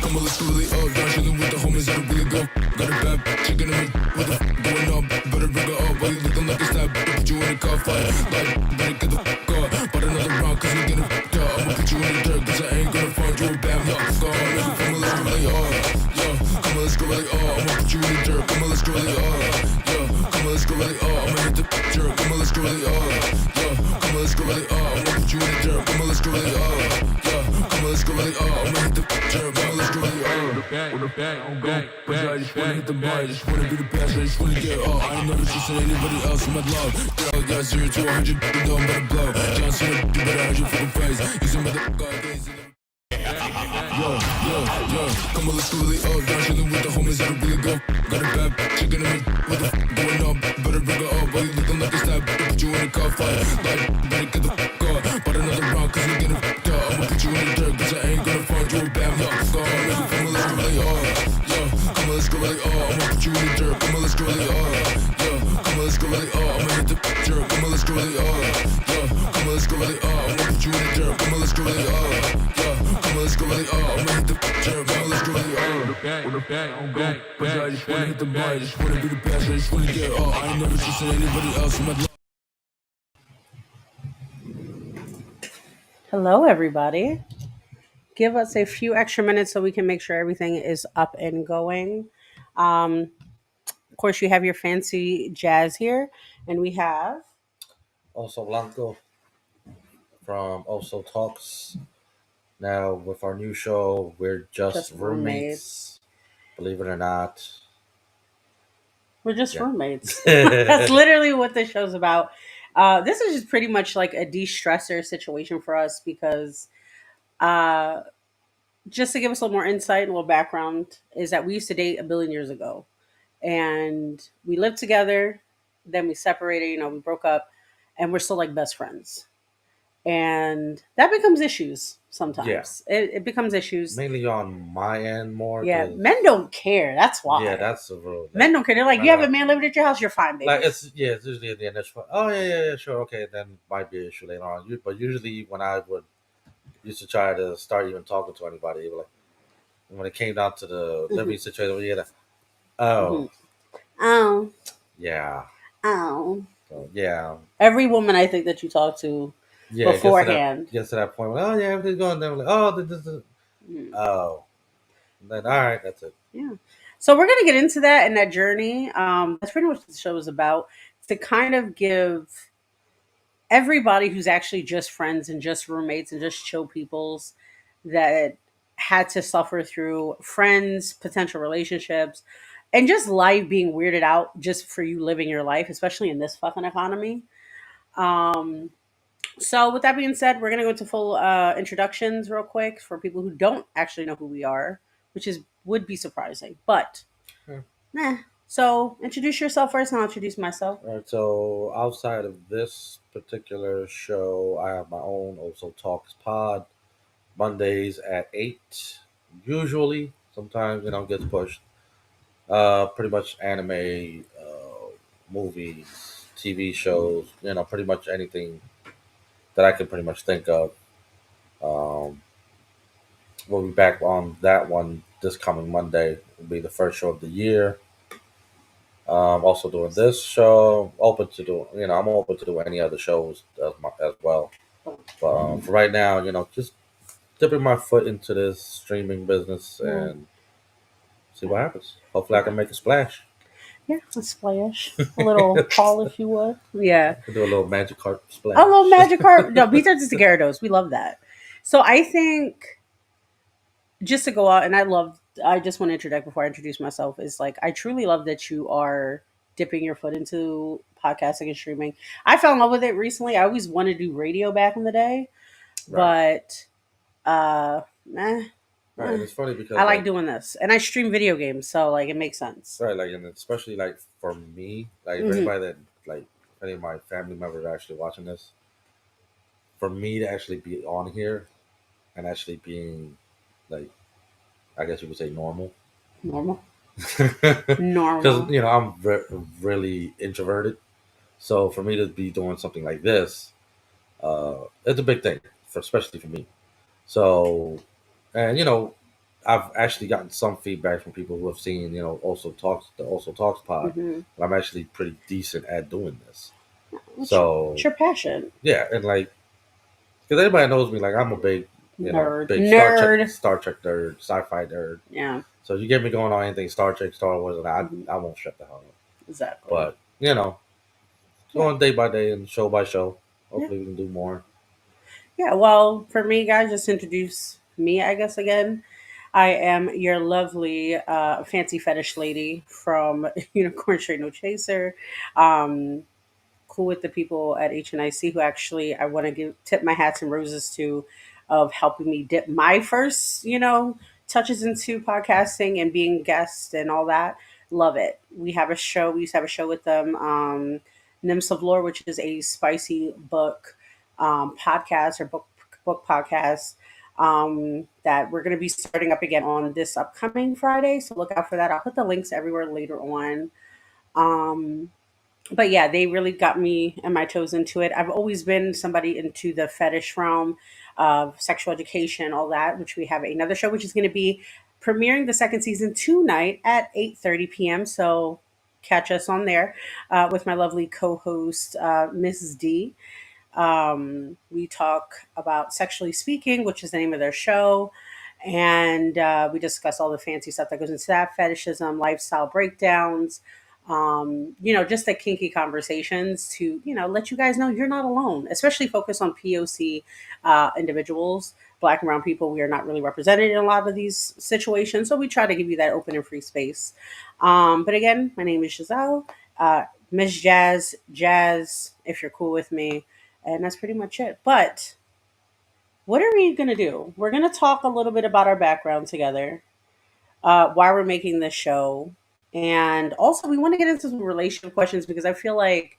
Come on, let's go really up. Down chilling with the homies that'll really go. Got a bad chicken in me. What the going up? Better bring her up. While you looking like a stab. Put you in a car fight. Like, better get the up. But another round, cause you're getting up. I'ma put you in the dirt, cause I ain't gonna find you a bad luck. Go on, make it from a little really come on, let's go really I'ma put you in the dirt. Come on, let's go really come on, let's go really I'ma hit the dirt. Come on, let's go really come on, let's go really I'ma put you in the dirt. Come on, let's go really come on, let's go really I'ma hit the dirt. Come on, let's go really on the back, on go. But I just wanna hit the bar, I just wanna be the best, I just wanna get up. I ain't never trusted anybody else in my love. Girl, got 0 to 100, you know I'm gonna blow. John Cena, you better hide your fucking face. You some motherfucker days in the come on, let's go really up. Down chilling with the homies that'll really go. Got a bad chicken in me. What the going up? Better bring her up. While you looking like a stab. Put you in a car fight. Like, better get the up. But another round, cause you're getting up. I'ma put you in the dirt, cause I ain't gonna find you a bad luck. Go on, make it from a little really come on, let's go really I'ma put you in the dirt. Come on, let's go really come on, let's go really I'ma hit the dirt. Come on, let's go really come on, let's go really I'ma put you in the dirt. Come on, let's go really come on, let's go really I'ma hit the dirt. Come on, let's go really on the back, on go. But I just wanna hit the bar, I just wanna be the best, I just wanna get up. I ain't never trusted anybody else in my life. Hello, everybody. Give us a few extra minutes so we can make sure everything is up and going. Of course, you have your fancy jazz here, and we have Also Blanco from Also Talks. Now with our new show, we're just roommates. Believe it or not. We're just roommates. That's literally what this show's about. This is just pretty much like a de-stressor situation for us because uh, just to give us a little more insight and a little background is that we used to date a billion years ago. And we lived together, then we separated, we broke up, and we're still like best friends. And that becomes issues sometimes. It becomes issues. Mainly on my end more. Yeah, men don't care. That's why. Yeah, that's the rule. Men don't care. They're like, you have a man living at your house, you're fine, baby. Like it's usually at the initial. Oh yeah, sure, okay. Then might be an issue later on. But usually when I would used to try to start even talking to anybody, it was like when it came down to the living situation, we had oh, oh, yeah, oh, so, yeah. Every woman I think that you talk to beforehand gets to that point. Where, oh yeah, everything's going. Then like, oh, this. Oh, and then all right, that's it. Yeah. So we're gonna get into that and that journey. That's pretty much what the show is about. To kind of give everybody who's actually just friends and just roommates and just chill peoples that had to suffer through friends, potential relationships, and just life being weirded out just for you living your life, especially in this fucking economy. Um, so with that being said, we're gonna go into full introductions real quick for people who don't actually know who we are, which is would be surprising, but nah. So introduce yourself first, and I'll introduce myself. All right. So outside of this particular show, I have my own Also Talks pod Mondays at 8. Usually, sometimes gets pushed. Pretty much anime, movies, TV shows. Pretty much anything that I can pretty much think of. Um, we'll be back on that one this coming Monday. Will be the first show of the year. Also doing this show. Open to do. I'm open to do any other shows as well. But for right now, just dipping my foot into this streaming business and see what happens. Hopefully, I can make a splash. Yeah, a splash, a little fall, if you would. Yeah, I could do a little magic carp splash. A little magic carp. No, beats arts to Gyarados. We love that. So I think just to go out, and I just want to interject before I introduce myself, is like, I truly love that you are dipping your foot into podcasting and streaming. I fell in love with it recently. I always wanted to do radio back in the day, but Right, and it's funny because I like doing this, and I stream video games, so like it makes sense. Right, like, and especially like for me, like for anybody that like any of my family members are actually watching this, for me to actually be on here and actually being like, I guess you would say normal. Normal. Because I'm really introverted, so for me to be doing something like this, it's a big thing, especially for me. So, and I've actually gotten some feedback from people who have seen, also talks the also talks pod. Hmm. And I'm actually pretty decent at doing this. What's So your passion? yeah, and like because everybody knows me, like I'm a big, Nerd. big Nerd. Star Trek nerd, sci-fi nerd. Yeah. So you get me going on anything Star Trek, Star Wars, and I Hmm. I won't shut the hell up. Exactly. But Yeah. going day by day and show by show. Yeah. Hopefully we can do more. Yeah. Well, for me, guys, just introduce me, I guess, again. I am your lovely fancy fetish lady from Unicorn Straight No Chaser. Um, cool with the people at HNIC who actually I want to give tip my hats and roses to of helping me dip my first, touches into podcasting and being guest and all that. Love it. We have a show. We used to have a show with them, Nymphs of Lore, which is a spicy book podcast or book podcast that we're going to be starting up again on this upcoming Friday. So look out for that. I'll put the links everywhere later on. Um, but yeah, they really got me and my toes into it. I've always been somebody into the fetish realm of sexual education, all that, which we have another show, which is going to be premiering the second season tonight at 8:30 p.m. So catch us on there with my lovely co-host, Mrs. D. We talk about Sexually Speaking, which is the name of their show. And we discuss all the fancy stuff that goes into that fetishism, lifestyle breakdowns, just the kinky conversations to, let you guys know you're not alone, especially focus on POC individuals, Black and brown people. We are not really represented in a lot of these situations. So we try to give you that open and free space. But again, my name is Giselle, Miss Jazz, if you're cool with me. And that's pretty much it. But what are we going to do? We're going to talk a little bit about our background together, why we're making this show. And also, we want to get into some relationship questions because I feel like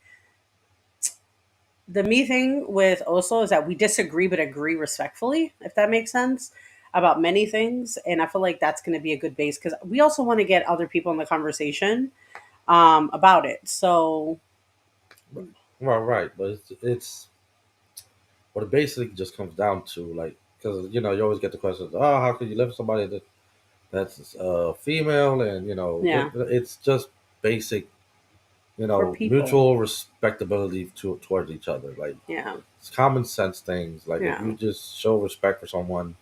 the me thing with Oso is that we disagree but agree respectfully, if that makes sense, about many things. And I feel like that's going to be a good base because we also want to get other people in the conversation about it. So, Well, right, but it's what it basically just comes down to, like, because you always get the question, oh, how could you live with somebody that's female, and yeah, it's just basic, we're people. mutual respectability towards each other. Like Yeah, it's common sense things. Like if yeah, you just show respect for someone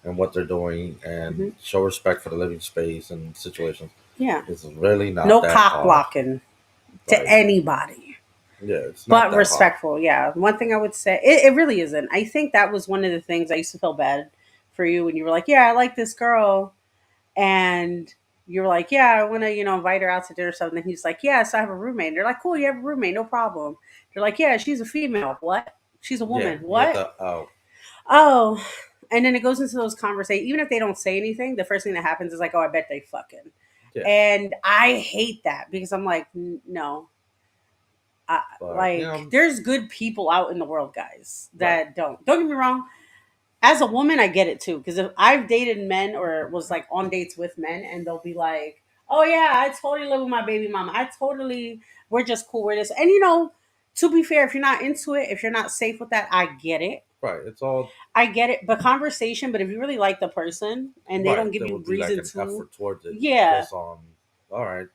and what they're doing, and hmm, show respect for the living space and situations, yeah. it's really not No that cock hard. blocking to Like anybody, yeah, it's not but that hard. respectful. Yeah. One thing I would say, it really isn't. I think that was one of the things I used to feel bad for you when you were like, yeah, I like this girl. And you were like, yeah, I want to, invite her out to dinner or something. And he's like, yes, I have a roommate. And they're like, cool, you have a roommate, no problem. They're like, yeah, she's a female. What? She's a Yeah, woman. you have What? to. Oh, Oh. And then it goes into those conversations. Even if they don't say anything, the first thing that happens is like, oh, I bet they fucking. yeah, And I hate that because I'm like, no, but like there's good people out in the world, guys, right. that don't get me wrong. As a woman, I get it too, because if I've dated men or was like on dates with men and they'll be like, oh yeah, I totally live with my baby mama, I totally, we're just cool with this. And to be fair, if you're not into it, if you're not safe with that, I get it. Right. It's all I get it, but conversation. But if you really like the person and they don't right. give There you would be like reason an to, effort towards it, yeah. just on. All right,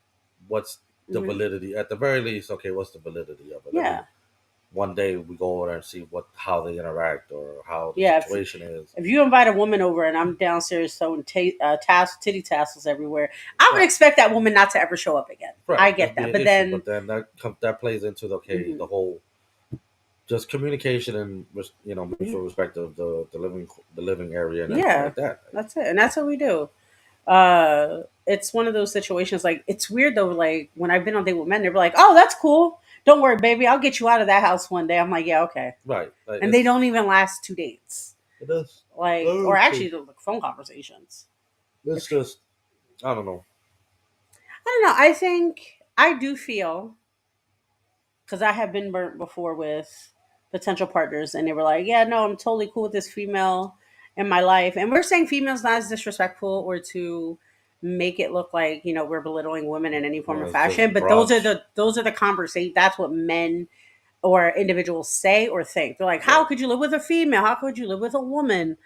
what's the Hmm. validity? At the very least, okay, what's the validity of it? Let me Yeah. one day we go over there and see how they interact or how the Yeah, situation is. if you invite a woman over and I'm downstairs throwing titty tassels everywhere, I would Right. expect that woman not to ever show up again. I Right. get That'd be that, an but issue, then but then that plays into the mhm, whole just communication and mhm, mutual respect of the living area and everything yeah, like that. that's it, and that's what we do. It's one of those situations. Like it's weird though. Like when I've been on date with men, they're like, "Oh, that's cool. Don't worry, baby. I'll get you out of that house one day." I'm like, "Yeah, okay," Right. Like and they don't even last 2 dates. it is. Like, or Okay. actually, the phone conversations. It's just I don't know. I don't know. I think I do feel because I have been burnt before with potential partners, and they were like, "Yeah, no, I'm totally cool with this female in my life." And we're saying females not as disrespectful or to make it look like we're belittling women in any form or It's just fashion. But broad. those are the conversation. That's what men or individuals say or think. They're like, "How Right. could you live with a female? How could you live with a woman?"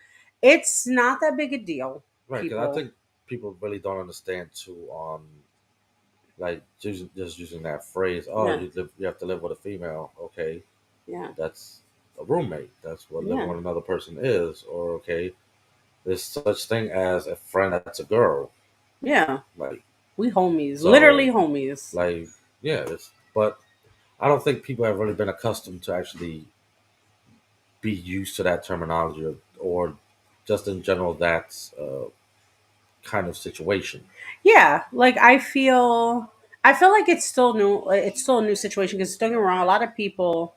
It's not that big a deal, Right. Because I people. think people really don't understand too on like just using that phrase. Oh, Yeah. you have to live with a female. Okay, Yeah. that's a roommate. That's what living Yeah. with another person is. Or okay, there's such thing as a friend that's a girl. Yeah. Like We homies. Literally so, homies. like yeah. It's but I don't think people have really been accustomed to actually be used to that terminology or just in general that's kind of situation. Yeah. Like I feel like it's still new. It's still a new situation because don't get me wrong. A lot of people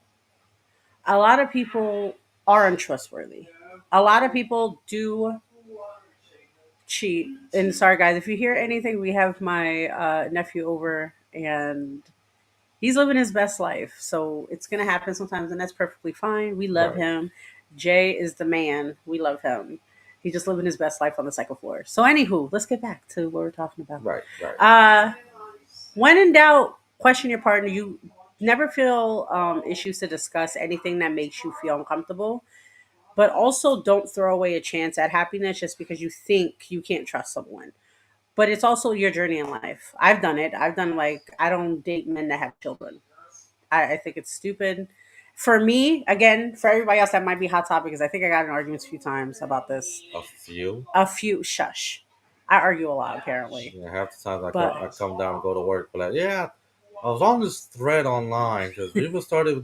are untrustworthy. A lot of people do cheat. And sorry, guys, if you hear anything, we have my nephew over and he's living his best life. So it's going to happen sometimes, and that's perfectly fine. We love Right, him. Jay is the man. We love him. He's just living his best life on the second floor. So, anywho, let's get back to what we're talking about. right, right, Uh, when in doubt, question your partner. You never feel issues to discuss anything that makes you feel uncomfortable, but also don't throw away a chance at happiness just because you think you can't trust someone. But it's also your journey in life. I've done it. I've done like I don't date men that have children. I think it's stupid. For me, again, for everybody else that might be hot topic, because I think I got in arguments a few times about this. a few. A few, shush. I argue a lot apparently, Yeah, half the times I but come down and go to work, but like, yeah, I was on this thread online because people started with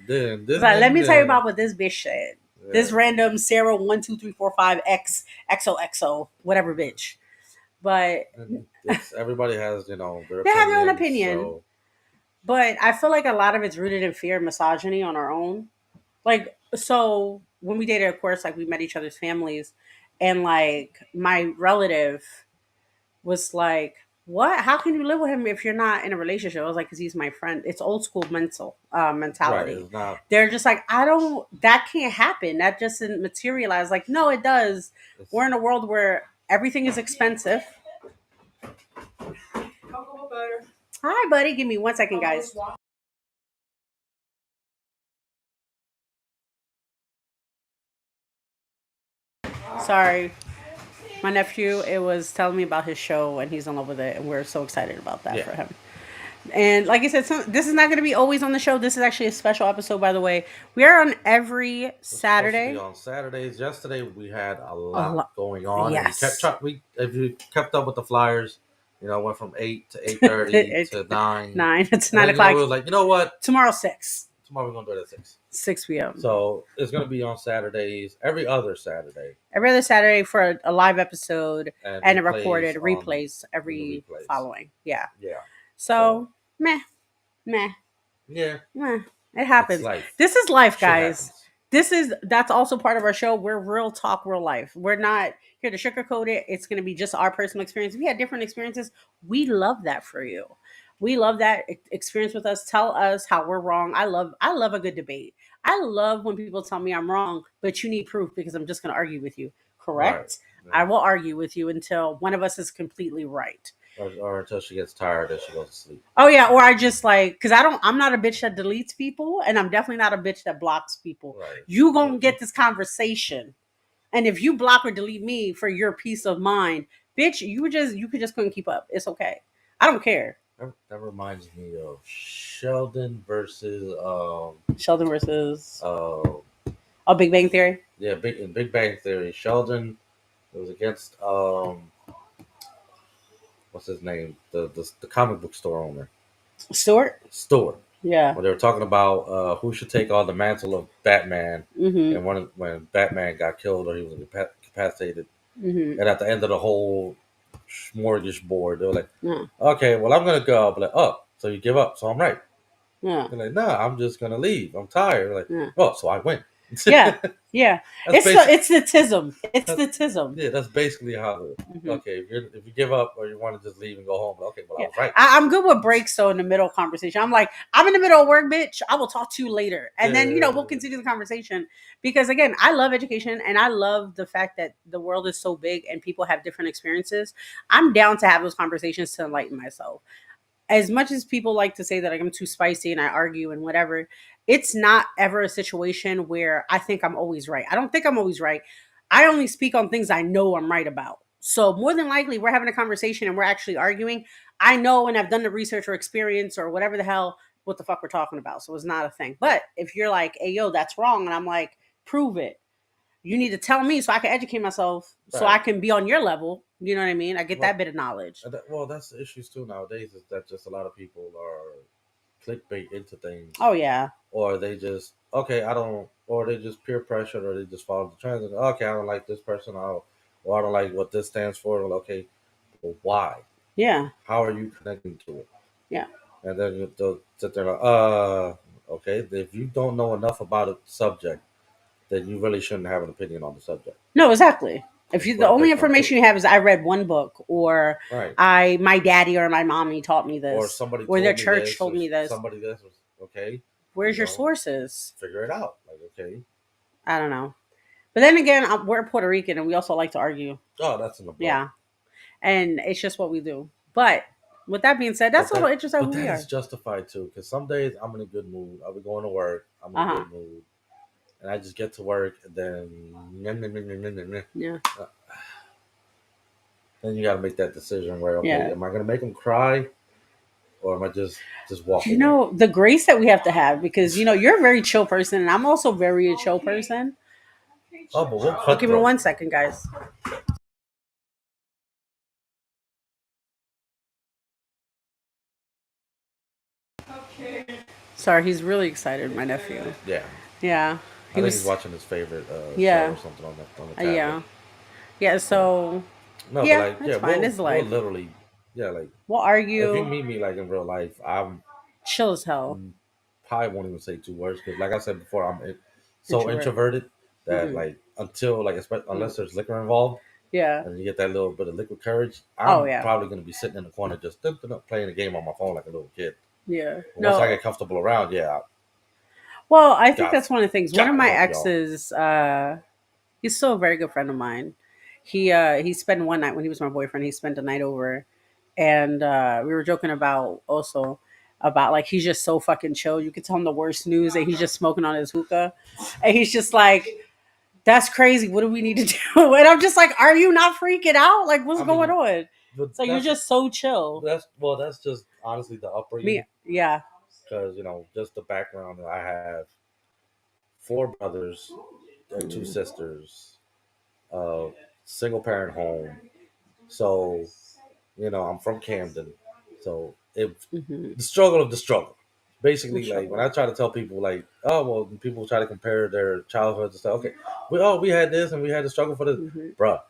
this, but let me tell you about what this bitch said. yeah, This random Sarah 12345 X XOXO whatever bitch. But and it's everybody has their they have their own opinions, opinion. so But I feel like a lot of it's rooted in fear and misogyny on our own. Like, so when we dated, of course, like we met each other's families, and like my relative was like, "What? How can you live with him if you're not in a relationship?" I was like, "Cause he's my friend." It's old school right, mentality. it's not. They're just like, "I don't. That can't happen. That just didn't materialize." Like, no, it does. It's We're in a world where everything is expensive. Hi, buddy. Give me 1 second, guys. Sorry, my nephew. It was telling me about his show, and he's in love with it, and we're so excited about that yeah. for him. And like I said, this is not going to be always on the show. This is actually a special episode, by the way. We are on every We're supposed to be Saturday. on Saturdays. Yesterday we had a A lot lot. going on, and we kept Yes. we if you kept up with the flyers, went from 8 to 8:30 It's to 9, 9. It's and 9 then we o'clock. were like, you know what, Tomorrow, 6. tomorrow we're gonna do it at 6. 6 p.m. So it's gonna be on Saturdays, every other Saturday, Every other Saturday for a live episode and and a replays recorded on replays in the every replays. following. Yeah. Yeah. So So, meh, meh. yeah, Eh, it it's happens. life. This is life, Shit guys. happens. That's also part of our show. We're real talk, real life. We're not here to sugarcoat it. It's going to be just our personal experience. If we had different experiences, we love that for you. We love that experience with us. Tell us how we're wrong. I love a good debate. I love when people tell me I'm wrong, but you need proof because I'm just going to argue with you. Right. Correct? I Yeah. will argue with you until one of us is completely right. Or until she gets tired and she goes to sleep. Oh yeah, or I just like because I'm not a bitch that deletes people, and I'm definitely not a bitch that blocks people. Right. You gonna get this conversation, and if you block or delete me for your peace of mind, bitch, you could just couldn't keep up. It's okay. I don't care. That reminds me of Sheldon versus Sheldon versus uh a Big Bang Theory. yeah, in Big Bang Theory. Sheldon was against what's his name? The comic book store owner. Stewart. Stewart. Yeah. When they were talking about who should take on the mantle of Batman, Mm-hmm. and when Batman got killed or he was incapacitated, Mm-hmm. and at the end of the whole smorgasbord, they were like, Yeah. "Okay, well, I'm gonna go." But like, "Oh, so you give up? So I'm right." Yeah. They're like, "Nah, I'm just gonna leave. I'm tired." They're like, Yeah. "Oh, so I win." Yeah. Yeah. That's basic. It's the tism. It's That, the tism. yeah, that's basically how. Mm-hmm. Okay, if you give up or you want to just leave and go home, okay, well, I Yeah. was right. I'm good with breaks though in the middle conversation. I'm like, I'm in the middle of work, bitch. I will talk to you later. And then, we'll Yeah, continue the conversation. Because again, I love education and I love the fact that the world is so big and people have different experiences. I'm down to have those conversations to enlighten myself. As much as people like to say that like, I'm too spicy and I argue and whatever, it's not ever a situation where I think I'm always right. I don't think I'm always right. I only speak on things I know I'm right about. So more than likely, we're having a conversation and we're actually arguing. I know and I've done the research or experience or whatever the hell what the fuck we're talking about. So it's not a thing. But if you're like, hey yo, that's wrong, and I'm like, prove it. You need to tell me so I can educate myself, so I Right. can be on your level. You know what I mean? I get Well, that bit of knowledge. well, that's the issues too nowadays. Is that just a lot of people are clickbait into things, Oh yeah, or they just okay, I don't, or they just peer pressure, or they just follow the trends. And okay, I don't like this person, or I don't like what this stands for. Well, okay, well, why? yeah, How are you connecting to it? yeah. And then they'll sit there like, okay, if you don't know enough about a subject, then you really shouldn't have an opinion on the subject. No, exactly. If Just you, put the it only based on truth. information you have is I read one book, or Right. my daddy or my mommy taught me Or this, somebody or their told me church this, told or me this. somebody this was okay. Where's You your know, sources? figure it out. Like, okay, I don't know. But then again, we're Puerto Rican and we also like to argue. oh, that's in the blood. Yeah, and it's just what we do. But with that being said, that's But a little that, interesting but who we that is are. justified too. Because some days I'm in a good mood. I'll be going to work. I'm in Uh a huh. good mood, and I just get to work, and then Yeah. then you got to make that decision where okay, Yeah. am I gonna make them cry, or am I just walk You away? know the grace that we have to have, because you're a very chill person and I'm also very a chill person. Oh, but we're Oh, give me cutthroat. 1 second, guys. Sorry, he's really excited, my nephew. Yeah, Yeah, I he think he's was. watching his favorite show Yeah, or something on the tablet. yeah, yeah. Yeah. So No, but yeah, like, yeah, it's fine. It's we'll life. literally, yeah, like We'll if you argue. meet me like in real life, I'm Chill as hell. probably won't even say 2 words because, like I said before, so Introvert. introverted that Hmm. like until like unless there's liquor involved Yeah. and you get that little bit of liquid courage, Oh I'm yeah. probably gonna be sitting in the corner just playing a game on my phone like a little kid. Yeah. But once I No. get comfortable around, yeah, I Well, I think got that's one of the things. One of gotta my help y'all. exes, he's still a very good friend of mine. He spent one night when he was my boyfriend. He spent the night over, and we were joking about also about like he's just so fucking chill. You could tell him the worst news, and he's just smoking on his hookah, and he's just like, "That's crazy. What do we need to do?" And I'm just like, "Are you not freaking out? Like, what's I going mean, on?" but So you're just so chill. that's just honestly the Me, upbringing yeah. because just the background that I have 4 brothers and 2 sisters, uh, single parent home. So, I'm from Camden. So Mm-hmm. the struggle of the struggle. I'm Basically, like when sure. I try to tell people, like, oh well, people try to compare their childhoods and stuff. Okay, we had this and we had to struggle for this, Mm-hmm. bruh.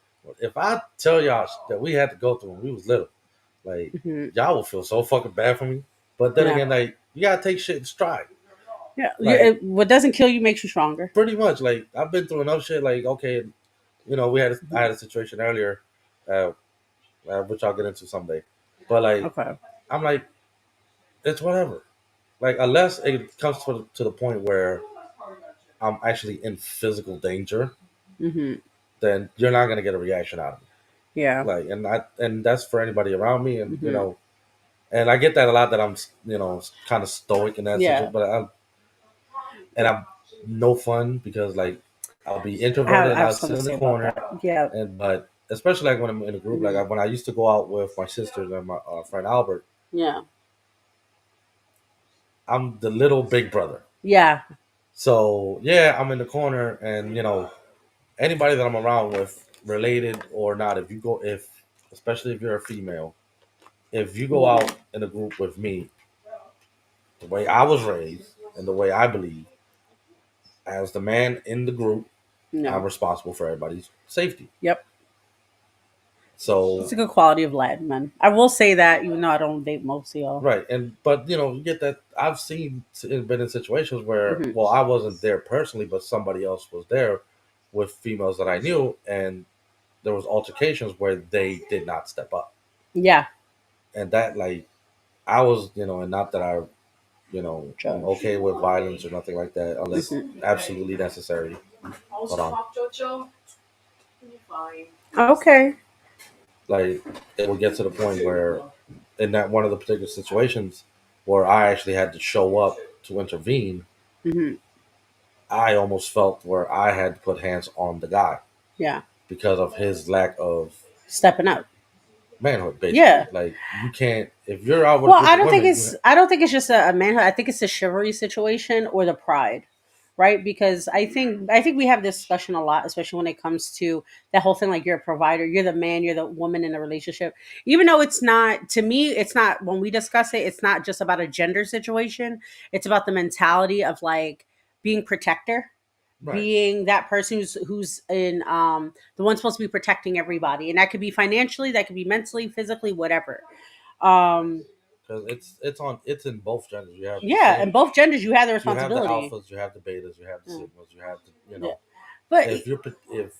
If I tell y'all that we had to go through when we was little, like Mm-hmm. y'all will feel so fucking bad for me. But then Yeah. again, like you gotta take shit in stride. Yeah. Like What doesn't kill you makes you stronger. pretty much, like I've been through enough shit. Like okay, I had a situation earlier, uh, which I'll get into someday. But like Okay. I'm like it's whatever. Like unless it comes to the point where I'm actually in physical danger, Mm-hmm. then you're not gonna get a reaction out of me. Yeah. Like and that's for anybody around me, and Mm-hmm. and I get that a lot that I'm kind of stoic in that situation, Yeah. but I'm no fun because like I'll be I introverted and have I'll sit something to in the say about corner, that. Yeah. and but especially like when I'm in a group, like Hmm. when I used to go out with my sisters and my friend Albert, Yeah. I'm the little big brother. Yeah. So yeah, I'm in the corner, and anybody that I'm around with, related or not, if especially if you're a female, if you go Hmm. out in a group with me, the way I was raised and the way I believe, as the man in the group, I'm No. responsible for everybody's safety. Yep. It's So a good quality of life, man. I will say that, even though I don't date most of y'all. right, and but you get that I've been in situations where Hmm. well I wasn't there personally, but somebody else was there with females that I knew, and there was altercations where they did not step up, Yeah. and that like I was and not that I am Judge. okay with violence or nothing like that unless Hmm. absolutely necessary. Hold on. Okay. Like it would get to the point where in that one of the particular situations where I actually had to show up to intervene, Hmm. I almost felt where I had to put hands on the guy Yeah. because of his lack of stepping up. manhood, basically. Yeah. Like you can't if you're out with a Well, group of women, I don't think it's just a manhood. I think it's a chivalry situation or the pride, right? Because I think we have this discussion a lot, especially when it comes to that whole thing. Like you're a provider, you're the man, you're the woman in a relationship. Even though it's not to me, it's not when we discuss it. It's not just about a gender situation. It's about the mentality of like being protector, right? being that person who's in the one supposed to be protecting everybody, and that could be financially, that could be mentally, physically, whatever. Um, Because it's in both genders. You have the yeah, and same. both genders, you have the You have the responsibility. alphas, you have the betas, you have the Yeah, sigmas, you have the yeah. But if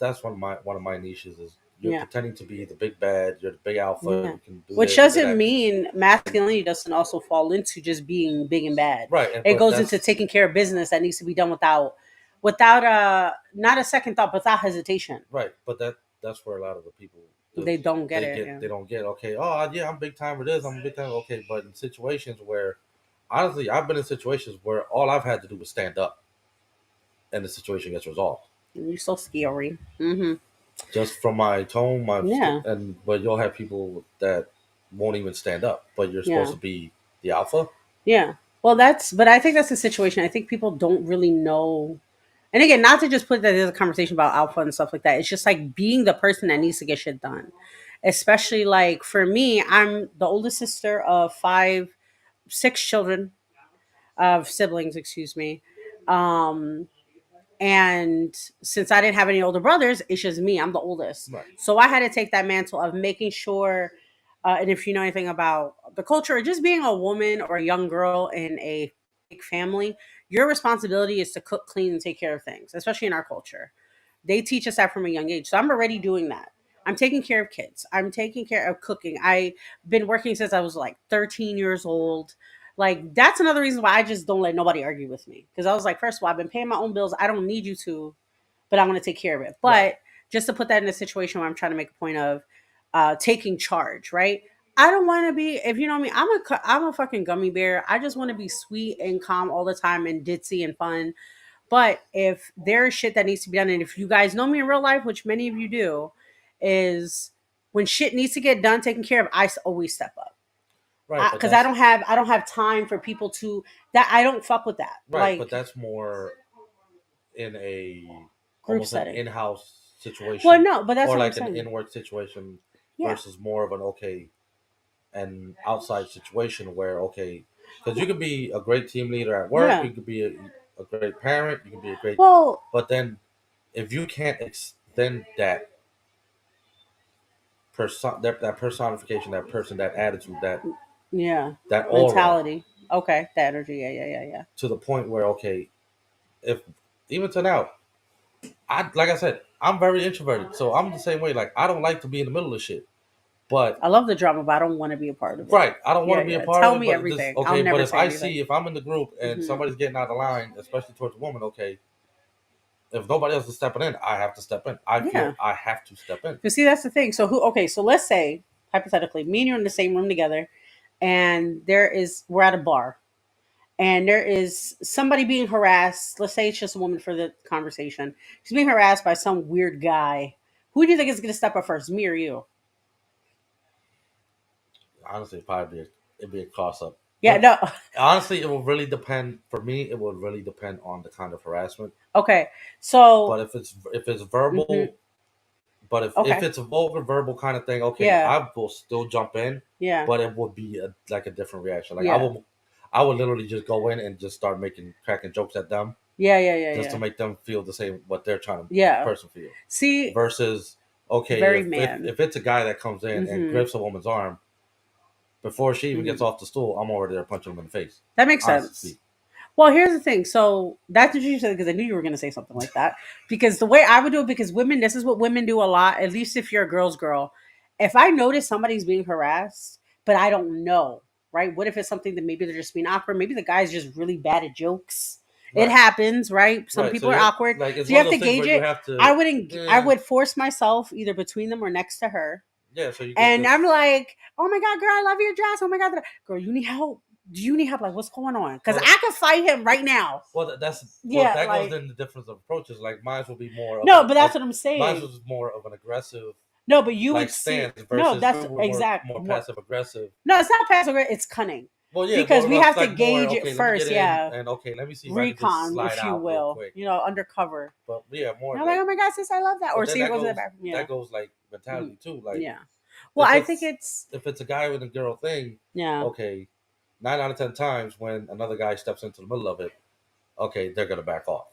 that's one of my niches is you're yeah, pretending to be the big bad, you're the big alpha, yeah. you can do Which this, you do doesn't that, mean masculinity doesn't also fall into just being big and bad. right? And It but goes into that's taking care of business that needs to be done without a not a second thought, without hesitation. right, but that's where a lot of the people They don't get it. Yeah. they don't get okay. Oh yeah, I'm big time for this. I'm big time. Okay, but in situations where honestly, I've been in situations where all I've had to do was stand up, and the situation gets resolved. You're so scary. Hmm. Just from my tone, Yeah. and but you'll have people that won't even stand up, but you're supposed Yeah. to be the alpha, Yeah. Well, but I think that's the situation. I think people don't really know. And again, not to just put that there's a conversation about alpha and stuff like that. It's just like being the person that needs to get shit done. Especially like for me, I'm the oldest sister of six children of siblings, excuse me. Um, and since I didn't have any older brothers, it's just me. I'm the oldest. right? So I had to take that mantle of making sure, and if you know anything about the culture, or just being a woman or a young girl in a big family, your responsibility is to cook, clean, and take care of things, especially in our culture. They teach us that from a young age. So I'm already doing that. I'm taking care of kids. I'm taking care of cooking. I've been working since I was like 13 years old. Like that's another reason why I just don't let nobody argue with me. Because I was like, first of all, I've been paying my own bills. I don't need you to, but I want to take care of it. Right. But just to put that in a situation where I'm trying to make a point of taking charge, right? I don't want to be, if you know me, I'm a fucking gummy bear. I just want to be sweet and calm all the time and ditzy and fun. But if there's shit that needs to be done, and if you guys know me in real life, which many of you do, is when shit needs to get done, taken care of, always step up Right, but because that's I don't have time for people to that I don't fuck with that right, but like that's more in a group almost an setting. in-house Well, situation no, but that's or what I'm like an saying. in-work situation Yeah, versus more of an outside situation where okay, because you could be a great team leader at work, yeah. you could be a great parent, you could be a great, Well, but then if you can't extend that personification, that person, that attitude, yeah, that aura mentality. Okay, the energy. Yeah, yeah, yeah, yeah. to the point where okay, if even to now, I like I said, I'm very introverted, so I'm the same way. Like I don't like to be in the middle of shit, but I love the drama, but I don't want to be a part of it. right, I don't want Yeah, to be a yeah. part of Tell it. me But this everything. I'll okay, but never if say I anything. see if I'm in the group and Hmm. somebody's getting out of line, especially towards a woman, okay, if nobody else is stepping in, I have to step in. I feel Yeah. I have to step in. But see, that's the thing. So who? Okay, so let's say hypothetically, me and you are in the same room together, and we're at a bar, and there is somebody being harassed. Let's say it's just a woman for the conversation. She's being harassed by some weird guy. Who do you think is going to step up first, me or you? Honestly, it'd be a cross up. Yeah, But no. honestly, it will really depend. For me, it will really depend on the kind of harassment. Okay, so But if it's mhm, verbal, but if okay, it's a vulgar verbal kind of thing, okay, yeah, I will still jump in, yeah, but it would be like a different reaction. Like yeah, I would literally just go in and just start cracking jokes at them, yeah, yeah, yeah, just to yeah, make them feel the same what they're trying to the yeah. person feel. See, Versus, okay, very man. if it's a guy that comes in and Hmm. grips a woman's arm before she even gets Hmm. off the stool, I'm already there punching him in the face. That makes Honestly sense. speak. Well, here's the thing. So that's what you said because I knew you were going to say something like that. Because the way I would do it, because women, this is what women do a lot. At least if you're a girl's girl, if I notice somebody's being harassed, but I don't know, right? What if it's something that maybe they're just being awkward? Maybe the guy's just really bad at jokes. It Right, happens, right? Some right. So people are you awkward, like it's so you one of have to those things gauge where you it. have to, I eh, would force myself either between them or next to her, yeah. So you could and I'm just like, "Oh my god, girl, I love your dress. Oh my god, girl, you need help. Do you need help? Like, what's going on? Because well, I could fight him right now." Yeah, that goes like in the difference of approaches. Like mine will be more of no, but that's what I'm mine saying. was more of an aggressive. No, but you would like see. stance No, versus that's her were exact. more What? passive aggressive. No, it's not passive aggressive. It's cunning Well, yeah, because we well, it's have to like more gauge it okay. Let me get first. in Yeah, and okay, let me see if I can just recon, slide if you out real will. quick. Undercover. But yeah, And more I'm like, like. oh my god, sis, I love that. But Or then see her go to the bathroom. Yeah, that goes like Mm, mentality too. Like yeah. Well, if I think it's it's if it's a guy with a girl thing, yeah, okay, 9 out of 10 times when another guy steps into the middle of it, okay, they're gonna back off.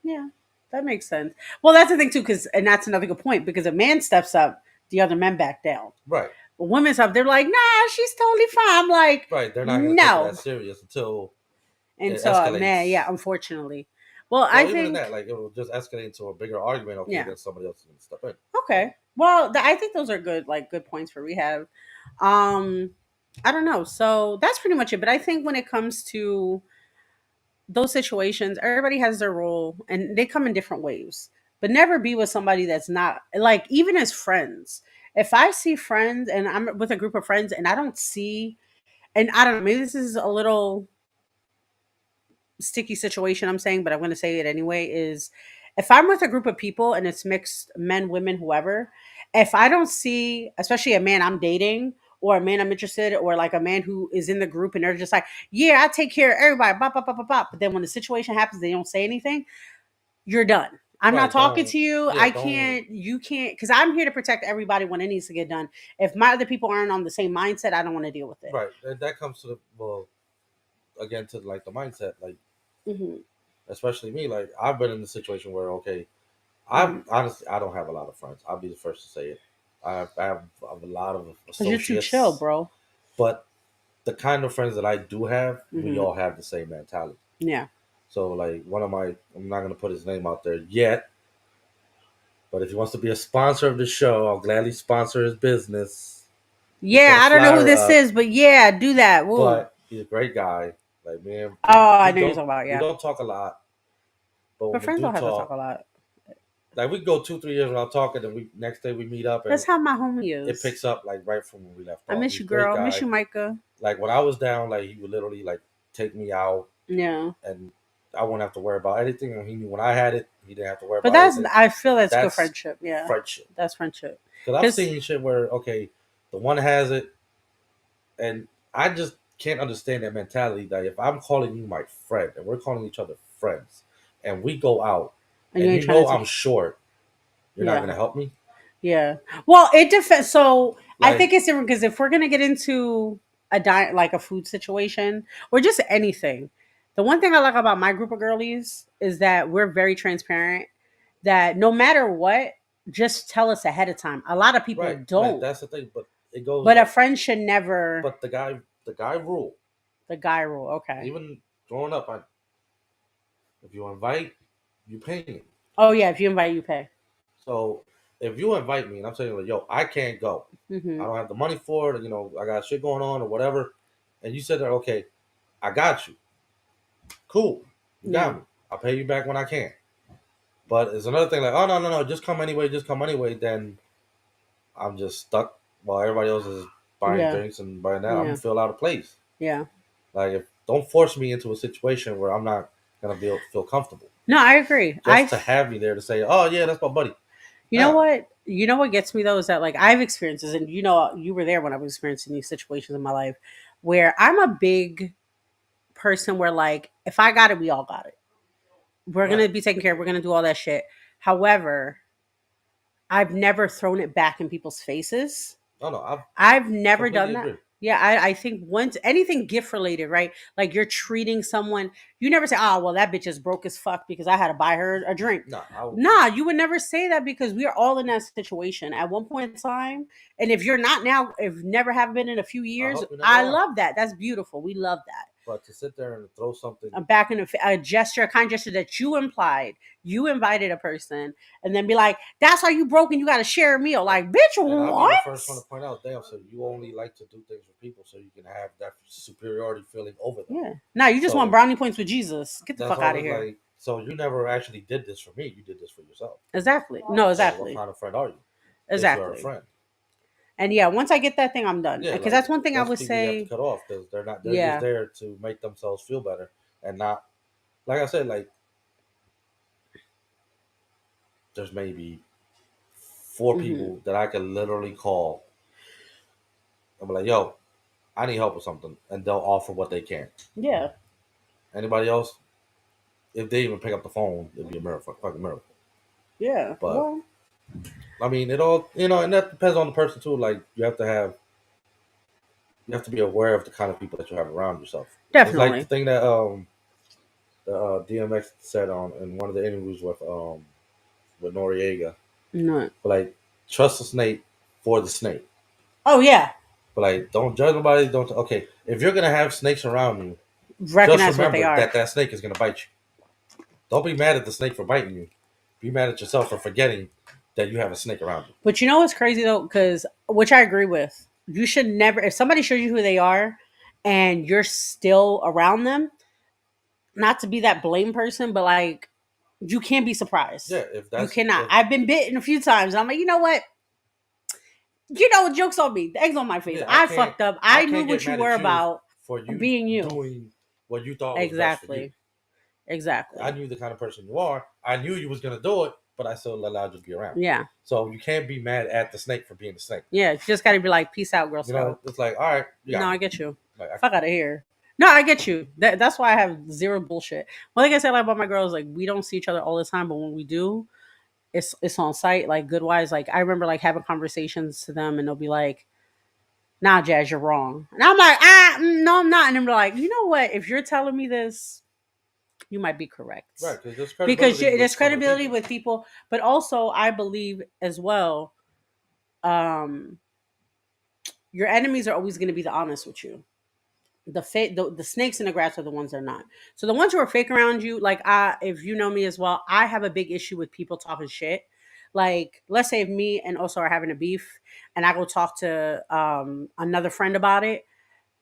yeah. That makes sense. Well, that's the thing too, and that's another good point because a man steps up, the other men back down. Right, But women up, they're like, nah, she's totally fine. I'm like, right. They're not gonna take it no. as serious until And it so, man, yeah, escalates. unfortunately. Well, I Well, even in think, that, like it will just escalate into a bigger argument. Okay, yeah, then somebody else is gonna step in. okay. Well, I think those are good, like good points for rehab. Um, I don't know. So that's pretty much it. But I think when it comes to those situations, everybody has their role and they come in different waves. But never be with somebody that's not like, even as friends. If I see friends and I'm with a group of friends and I don't see, and I don't know, maybe this is a little sticky situation I'm saying, but I'm going to say it anyway, is if I'm with a group of people and it's mixed men, women, whoever, if I don't see, especially a man I'm dating or a man I'm interested, or like a man who is in the group and they're just like, yeah, I take care of everybody, bop, bop, bop, bop, bop. But then when the situation happens, they don't say anything, you're done. I'm not Right. talking Don't. to you. Yeah. I Don't. can't, you can't, because I'm here to protect everybody when it needs to get done. If my other people aren't on the same mindset, I don't want to deal with it. Right. That comes to the well again to like the mindset. Like Hmm. especially me. Like I've been in the situation where okay, I Hmm. honestly I don't have a lot of friends. I'll be the first to say it. I have a lot of Because you're too chill, associates, bro. but the kind of friends that I do have, we Hmm. all have the same mentality. Yeah. So like one of my, I'm not gonna put his name out there yet, but if he wants to be a sponsor of the show, I'll gladly sponsor his business. We'll put Yeah, a I don't know who flyer this up, is, but yeah, do that. Woo. but he's a great guy. Like man, Oh, I know you're talking about, we yeah. don't talk a lot, but But when we friends do don't have to talk talk, a lot. like we go 2 3 years without talking, and we next day we meet up and That's how my homie it is. picks up like right from when we left I off. miss He's you, a great girl. Miss guy. you, Micah. Like when I was down, like he would literally like take me out Yeah. and I wouldn't have to worry about anything. And he knew when I had it, he didn't have to worry But about anything. I feel that's good That's friendship. Yeah. friendship. That's friendship. Because I've Because, seen shit where okay, the one has it, and I just can't understand that mentality that if I'm calling you my friend and we're calling each other friends, and we go out, and you and ain't you trying know to I'm take, short, you're not yeah. gonna help me. Yeah. Well, it depends. So I think Like it's different because if we're gonna get into a diet, like a food situation or just anything, the one thing I like about my group of girlies is that we're very transparent. That no matter what, just tell us ahead of time. A lot of people right, like don't, that's the thing. But it goes but a like, friend should never. but the guy rule. The guy rule. Okay. Even growing up, if you invite, you paying. Oh yeah, if you invite, you pay. So if you invite me and I'm saying like, yo, I can't go. I Hmm. don't have the money for it. You know, I got shit going on or whatever. And you said that, okay, I got you. Cool. You Yeah. got me. I'll pay you back when I can. But it's another thing like, oh no, no, no, just come anyway, just come anyway. Then I'm just stuck while everybody else is buying Yeah. drinks and buying that. I'm gonna Yeah. feel out of place. Yeah. Like if don't force me into a situation where I'm not gonna feel comfortable. No, I agree. Just to have me there to say, oh yeah, that's my buddy. You know Nah. what? You know what gets me though is that like I've experiences, and you were there when I was experiencing these situations in my life, where I'm a big person where like if I got it, we all got it. We're Right. gonna be taken care of. We're gonna do all that shit. However, I've never thrown it back in people's faces. No, no, I I've never completely done that. agree. Yeah, I think once anything gift related, right? Like you're treating someone, you never say, "Oh, well, that bitch is broke as fuck because I had to buy her a drink." No, Nah, you would never say that because we are all in that situation at one point in time. And if you're not now, if never have been in a few I years, hope you never I are. love that. That's beautiful. We love that. But to sit there and throw something, Back in a gesture, a kind gesture that you implied, you invited a person, and then be like, "That's how you broke and you got to share a meal." and, Like, bitch, and I'll be what? the first one to point out, damn, so you only like to do things for people so you can have that superiority feeling over them. Yeah. Now you just want So brownie points with Jesus. Get the that's fuck out of always here. like, so you never actually did this for me. You did this for yourself. Exactly. No, So what exactly. kind of friend are you? If you are a Exactly. friend, And yeah, once I get that thing, I'm done. yeah, Because like that's one thing I that's would people you have to say. cut off because they're not. They're just Yeah. there to make themselves feel better and not. Like I said, like there's maybe 4 Hmm. people that I can literally call and be like, "Yo, I need help with something," and they'll offer what they can. Yeah. Anybody else, if they even pick up the phone, it'd be a miracle, fucking miracle. Yeah. But Well, I mean, it all and that depends on the person too. Like you have to be aware of the kind of people that you have around yourself. It's like the definitely. thing that DMX said on in one of the interviews with Noriega. No. But like, trust the snake for the snake. Oh yeah. But like, don't judge nobody. Don't okay. If you're gonna have snakes around you, just Recognize what they remember are. that that snake is gonna bite you. Don't be mad at the snake for biting you. Be mad at yourself for forgetting that you have a snake around you. But you know what's crazy though, because which I agree with. You should never, if somebody shows you who they are, and you're still around them, not to be that blame person, but like you can't be surprised. Yeah, if You that's cannot. if I've been bitten a few times. I'm like, you know what? You know, jokes on me. The eggs on my face. yeah, I fucked up. I I knew can't get what you mad were at you about for you being you. doing what you thought was best for you. Exactly. I Exactly. knew the kind of person you are. I knew you was gonna do it, but I still allowed you to be around. Yeah. So you can't be mad at the snake for being a snake. Yeah. You just got to be like, peace out, Girl You know, Scout. it's like, all right, you No, got I me. get you. Like, Fuck out of here. No, I get you. That's why I have zero bullshit. Well, like I said, like about my girls, like we don't see each other all the time, but when we do, it's on site. Like good wise, like I remember like having conversations to them, and they'll be like, "Nah, Jazz, you're wrong," and I'm like, no, I'm not. And they're like, you know what? If you're telling me this, you might be correct right, because there's because credibility with there's some of the credibility people. with people, but also I believe as well, um, your enemies are always going to be the honest with you. The snakes in the grass are the ones that are not. So the ones who are fake around you, like if you know me as well, I have a big issue with people talking shit. Like let's say if me and also are having a beef, and I go talk to another friend about it,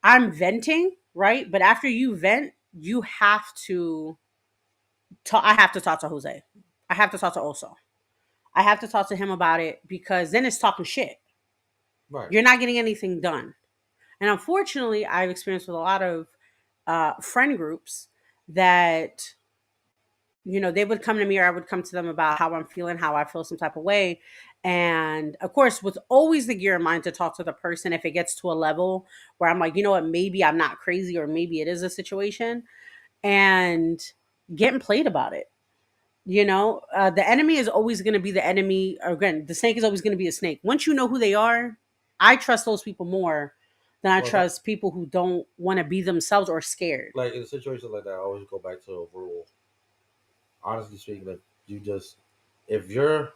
I'm venting, right? But after you vent, you have to talk. I have to talk to Jose. I have to talk to Oso. I have to talk to him about it because then it's talking shit. Right. You're not getting anything done. And unfortunately, I've experienced with a lot of friend groups that, you know, they would come to me or I would come to them about how I'm feeling, how I feel some type of way. And of course, with always the gear in mind to talk to the person if it gets to a level where I'm like, you know what, maybe I'm not crazy or maybe it is a situation and getting played about it. You know, the enemy is always going to be the enemy. Or again, the snake is always going to be a snake. Once you know who they are, I trust those people more than I Well, that trust people who don't want to be themselves or scared. like in a situation like that, I always go back to a rule. Honestly speaking, if you're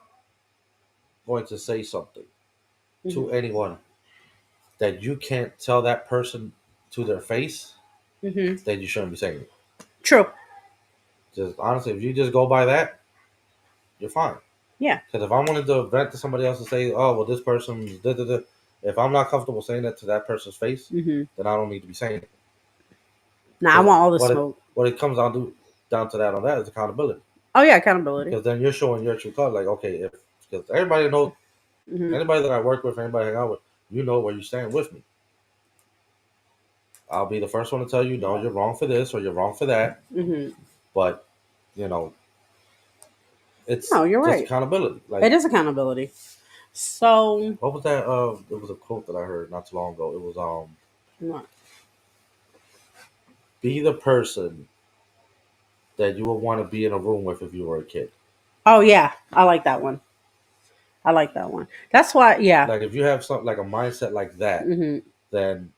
going to say something Hmm. to anyone that you can't tell that person to their face, Hmm. then you shouldn't be saying it. True. Just honestly, if you just go by that, you're fine. Yeah. Because if I wanted to vent to somebody else and say, "Oh, well, this person's da da da," if I'm not comfortable saying that to that person's face, Hmm. then I don't need to be saying it. Nah, I Because want all the smoke. what it comes down to that on that is accountability. Oh yeah, accountability. Because then you're showing your true color. Like, okay, if because everybody knows, Hmm. anybody that I work with, anybody I hang out with, you know where you stand with me. I'll be the first one to tell you, no, you're wrong for this or you're wrong for that. Hmm. But you know, it's No, you're just right. accountability. It Like, is accountability. So, what was that? It was a quote that I heard not too long ago. It was be the person that you would want to be in a room with if you were a kid. oh yeah, I like that one. I like that one. That's why, yeah. Like, if you have something like a mindset like that, Hmm. then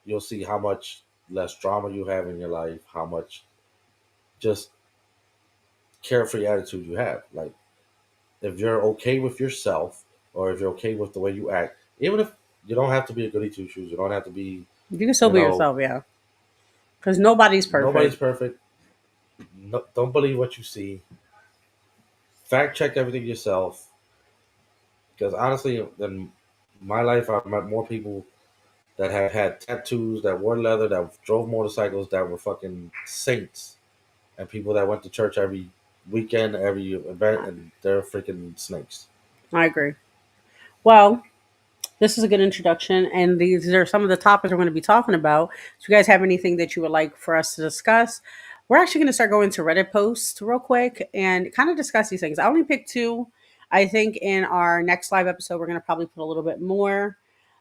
you'll see how much less drama you have in your life, how much just carefree attitude you have. Like, if you're okay with yourself or if you're okay with the way you act, even if you don't have to be a goody two shoes, you don't have to be, You can still you be know, yourself, yeah. Because nobody's nobody's perfect. perfect. No, don't believe what you see. Fact check everything yourself. Because honestly, in my life, I've met more people that have had tattoos, that wore leather, that drove motorcycles, that were fucking saints, and people that went to church every weekend, every event, and they're freaking snakes. I agree. Well, this is a good introduction, and these are some of the topics we're going to be talking about. So, if you guys have anything that you would like for us to discuss, we're actually going to start going to Reddit posts real quick and kind of discuss these things. I only picked two. I think in our next live episode, we're going to probably put a little bit more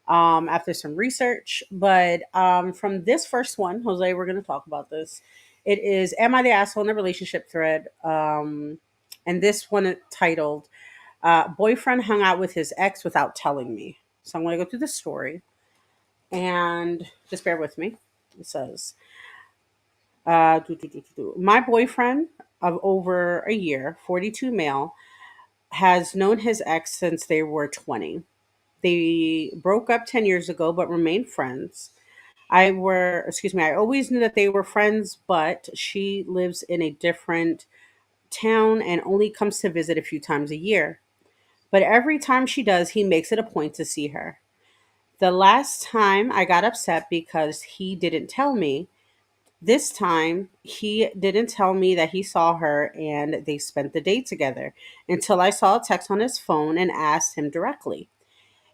after some research. But from this first one, Jose, we're going to talk about this. It is Am I the Asshole in the Relationship thread? And this one titled Boyfriend Hung Out with His Ex Without Telling Me. So I'm going to go through the story and just bear with me. It says, My boyfriend of over a year, 42 male, has known his ex since they were 20. They broke up 10 years ago but remain friends. I always knew that they were friends, but she lives in a different town and only comes to visit a few times a year. But every time she does, he makes it a point to see her. The last time I got upset because he didn't tell me. This time, he didn't tell me that he saw her and they spent the day together until I saw a text on his phone and asked him directly.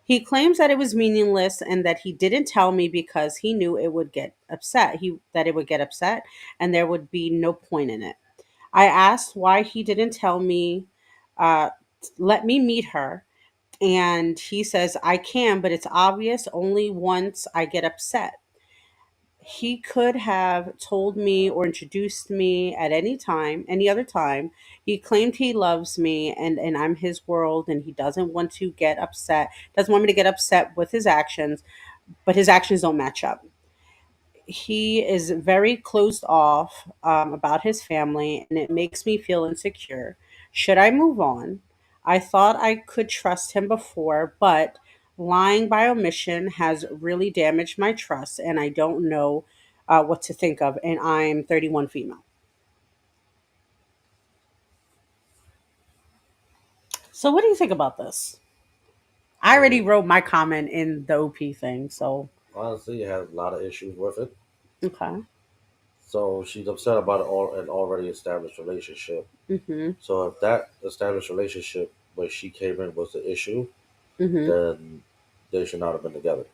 He claims that it was meaningless and that he didn't tell me because he knew it would get upset. That it would get upset and there would be no point in it. I asked why he didn't tell me, uh, let me meet her, and he says I can, but it's obvious only once I get upset. He could have told me or introduced me at any time, any other time. He claimed he loves me and I'm his world and he doesn't want to get upset, doesn't want me to get upset with his actions, but his actions don't match up. He is very closed off about his family and it makes me feel insecure. Should I move on? I thought I could trust him before, but lying by omission has really damaged my trust and I don't know what to think of. And I'm 31 female. So, what do you think about this? I already So wrote my comment in the OP thing. So, honestly, it has a lot of issues with it. okay. So she's upset about an already established relationship. Mm-hmm. So if that established relationship where she came in was the issue, Mm-hmm. then they should not have been together.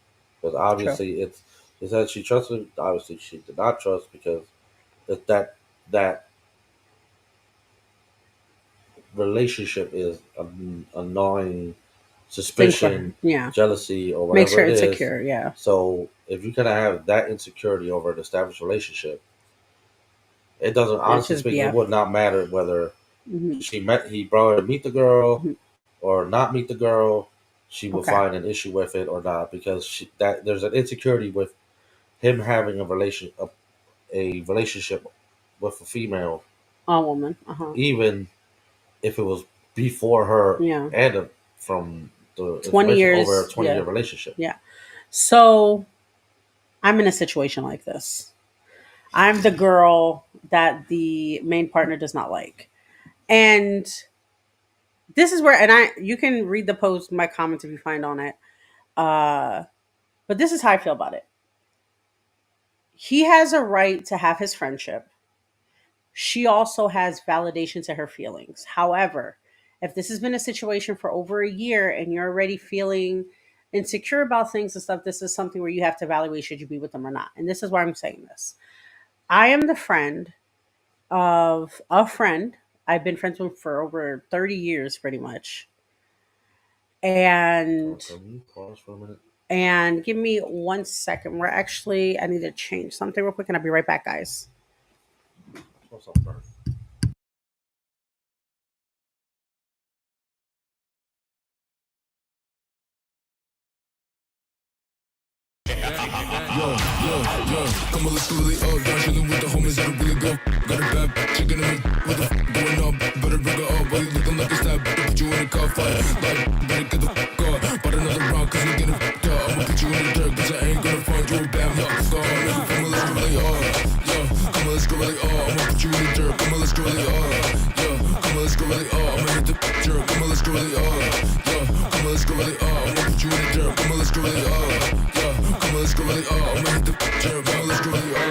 Because True. obviously it said she trusted. Obviously she did not trust because if that relationship is a gnawing Thing for her. suspicion, Yeah. jealousy, or Makes whatever her it is. insecure. Yeah. So if you're gonna have that insecurity over an established relationship, it doesn't. It's Honestly just speaking, it BF. would not matter whether Hmm. he brought her to meet the girl Hmm. or not meet the girl. She will Okay. find an issue with it or not because that there's an insecurity with him having a relationship with a female, A woman. Uh huh. even if it was before her Yeah. and from the 20 information over a years. 20 year Yeah. relationship. Yeah. So I'm in a situation like this. I'm the girl that the main partner does not like. And this is where, and you can read the post, my comments if you find on it. Uh, but this is how I feel about it. He has a right to have his friendship. She also has validation to her feelings. However, if this has been a situation for over a year and you're already feeling insecure about things and stuff, this is something where you have to evaluate should you be with them or not. And this is why I'm saying this. I am the friend of a friend. I've been friends with for over 30 years, pretty much. And Can you pause for a minute? give me 1 second. I need to change something real quick, and I'll be right back, guys. What's up, bro? Come on, let's go really up. Down chilling with the homies that'll really go. Got a bad chicken in the what the going up. Better bring her up. While you looking like a stab, put you in a car fight. Like, better get the up. But another round, cause you getting up. I'ma put you in the dirt, cause I ain't gonna find you a bad luck. Come on, let's go really up. Yeah, come on, let's go really up. I'ma put you in the dirt. Come on, let's go really up. Yeah, come on, let's go really up. I'ma hit the dirt. Come on, let's go really up. Yeah, come on, let's go really up. I'ma put you in the dirt. Come on, let's go really up. Yeah, come on, let's go really up. I'ma hit the dirt. Come on, let's go really up.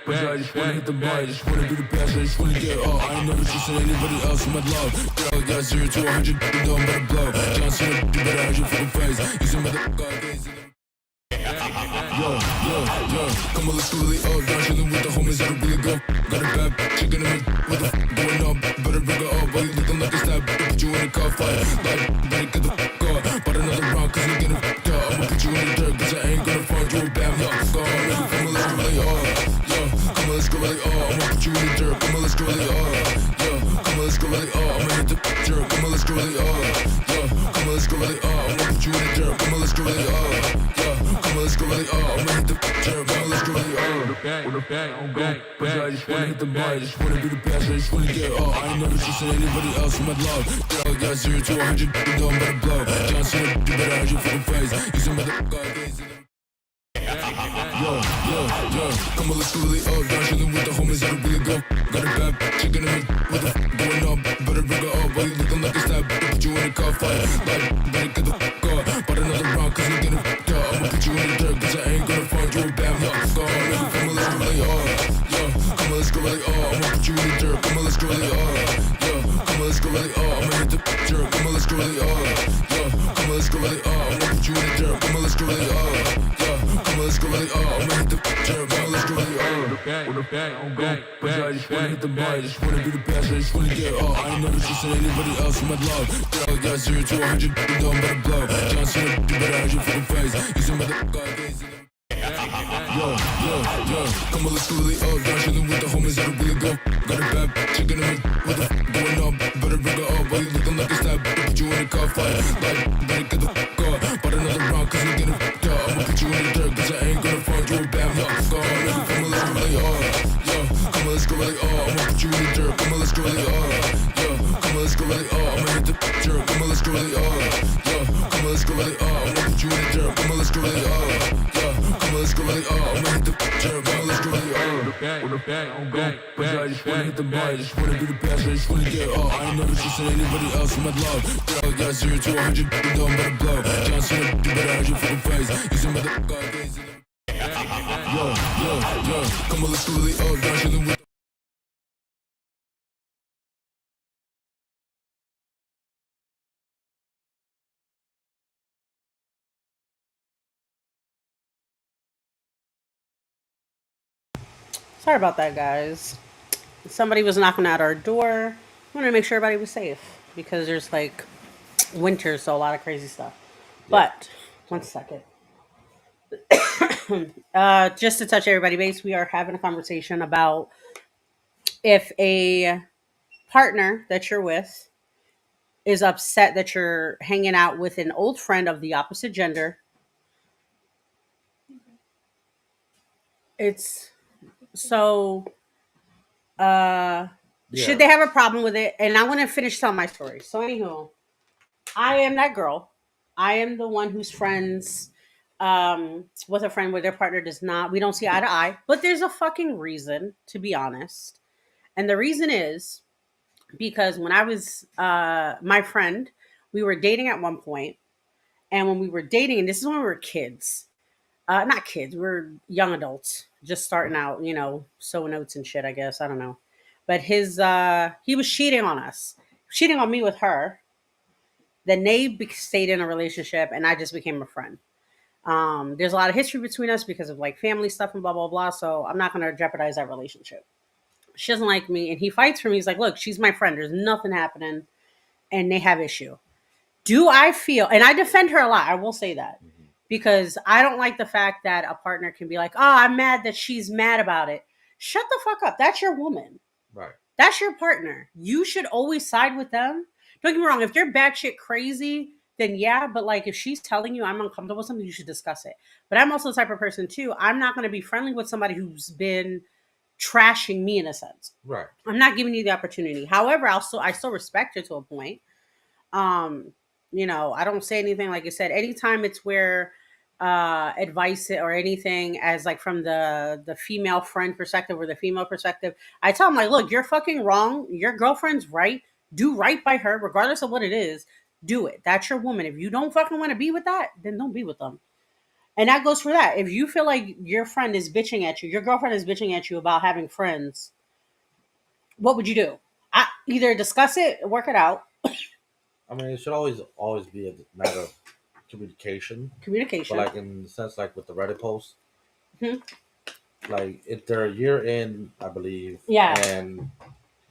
But I just wanna hit the bar, I just wanna be the best, I just wanna get up. I ain't never trusted anybody else in my love. Girl, got 0 to 100, you know I'm about to blow. John Cena, you better hide your fucking face. You some motherfucker gays in the come on, let's go really up. Down chilling with the homies that'll really go. Got a bad chicken in the what the going up. Better bring her up while you looking like a stab. Put you you get it fucked up. I'ma put you in the dirt, cause I ain't gonna find you a bad luck. Go on, nigga, come on, let's go really hard. Yo, come on, let's go really hard. I'ma put you in the dirt, come on, let's go really hard. Yo, come on, let's go really hard. I'ma hit the dirt, come on, let's go really hard. Yo, come on, let's go really hard. I'ma put you in the dirt, come on, let's go really hard. Yo, come on, let's go really hard. I'ma hit the dirt, come on, let's go really hard. With a bang, on go, but I just wanna hit the bar, I just wanna be the best, I just wanna get all. I ain't never trusted anybody else in my love. Girl, got 0 to 100, you know I'm about to blow. John Cena, you better hide your fucking face. You some motherfucker days in the yo, come on, let's go really up. Down chillin' with the homies, that'll really go. Got a bad chicken in me, what the fuck going up? Better bring her up, while you looking like a stab. Put you in a car fight, like, better get the fuck up. But another round, cause you're getting fucked up. I'ma put you in the dirt, cause I ain't gonna find you a bad luck. Go on, nigga, come on, let's go really hard. Yo, come on, let's go really hard. I'ma put you in the dirt, come on, let's go really hard. Yo, come on, let's go really hard. I'ma hit the dirt, come on, let's go really hard. Yo, come on, let's go really hard. I'ma put you in the dirt, come on, let's go really hard. Yo, come on, let's go really hard. I'ma hit the dirt, come on, let's go really hard. With a bang, on go, but I just wanna hit the bar, I just wanna be the best, I just wanna get all. I ain't never trusted anybody else in my love. Girl, got 0 to 100, you know I'm about to blow. John Cena, you better hide your fucking face. You some motherfucker days in the yo, come on, let's go really up. Down chillin' with the homies, that'll really go. Got a bad chicken in me, what the fuck going up? Better bring her up, while you looking like a stab. Put you in a car fight, like, better get the fuck up. But another round, cause you're getting fucked up. I'ma put you in the dirt, cause I ain't gonna find you a bad luck. Go on, nigga, come on, let's go really hard. Yo, come on, let's go really hard. I'ma put you in the dirt, come on, let's go really hard. Yo, come on, let's go really hard. I'ma hit the dirt, come on, let's go really hard. Yo, come on, let's go really hard. I'ma put you in the dirt, come on, let's go really hard. Yo, come on, let's go really hard. I'ma hit the dirt, come on, let's go really hard. With a bang, on go, but I just wanna hit the bar, I just wanna be the best, I just wanna get all. I ain't never trusted anybody else in my love. Girl, got 0 to 100, you know I'm about to blow. John Cena, you better hide your fucking face. You some motherfucker days in the yo, come on, let's go really up. Down chillin' with Sorry about that, guys. Somebody was knocking at our door. I wanted to make sure everybody was safe because there's like winter, so a lot of crazy stuff. Yeah. But one second. Just to touch everybody base, we are having a conversation about if a partner that you're with is upset that you're hanging out with an old friend of the opposite gender. It's so Yeah. should they have a problem with it? And I want to finish telling my story. So anywho, I am that girl. I am the one who's friends with a friend where their partner does not. We don't see eye to eye, but there's a fucking reason, to be honest. And the reason is because when I was my friend, we were dating at one point, and when we were dating, and this is when we were kids, not kids, we were young adults, just starting out, sowing oats and shit. I guess I don't know, but he was cheating on us, cheating on me with her. Then they stayed in a relationship, and I just became a friend. There's a lot of history between us because of like family stuff and blah blah blah. So I'm not gonna jeopardize that relationship. She doesn't like me, and he fights for me. He's like, "Look, she's my friend. There's nothing happening," and they have issue. Do I feel? And I defend her a lot. I will say that because I don't like the fact that a partner can be like, "Oh, I'm mad that she's mad about it." Shut the fuck up. That's your woman. Right. That's your partner. You should always side with them. Don't get me wrong. If they're batshit crazy, then yeah. But like, if she's telling you I'm uncomfortable with something, you should discuss it. But I'm also the type of person too. I'm not going to be friendly with somebody who's been trashing me in a sense. Right. I'm not giving you the opportunity. However, I still respect her to a point. Um, I don't say anything like I said. Anytime it's where advice or anything as like from the female friend perspective or the female perspective, I tell them like, look, you're fucking wrong. Your girlfriend's right. Do right by her, regardless of what it is. Do it. That's your woman. If you don't fucking want to be with that, then don't be with them. And that goes for that. If you feel like your friend is bitching at you, your girlfriend is bitching at you about having friends, what would you do? Either discuss it, work it out. I mean, it should always be a matter of communication. Communication. But like in the sense, like with the Reddit post, hmm like if they're a year in, I believe, Yeah. and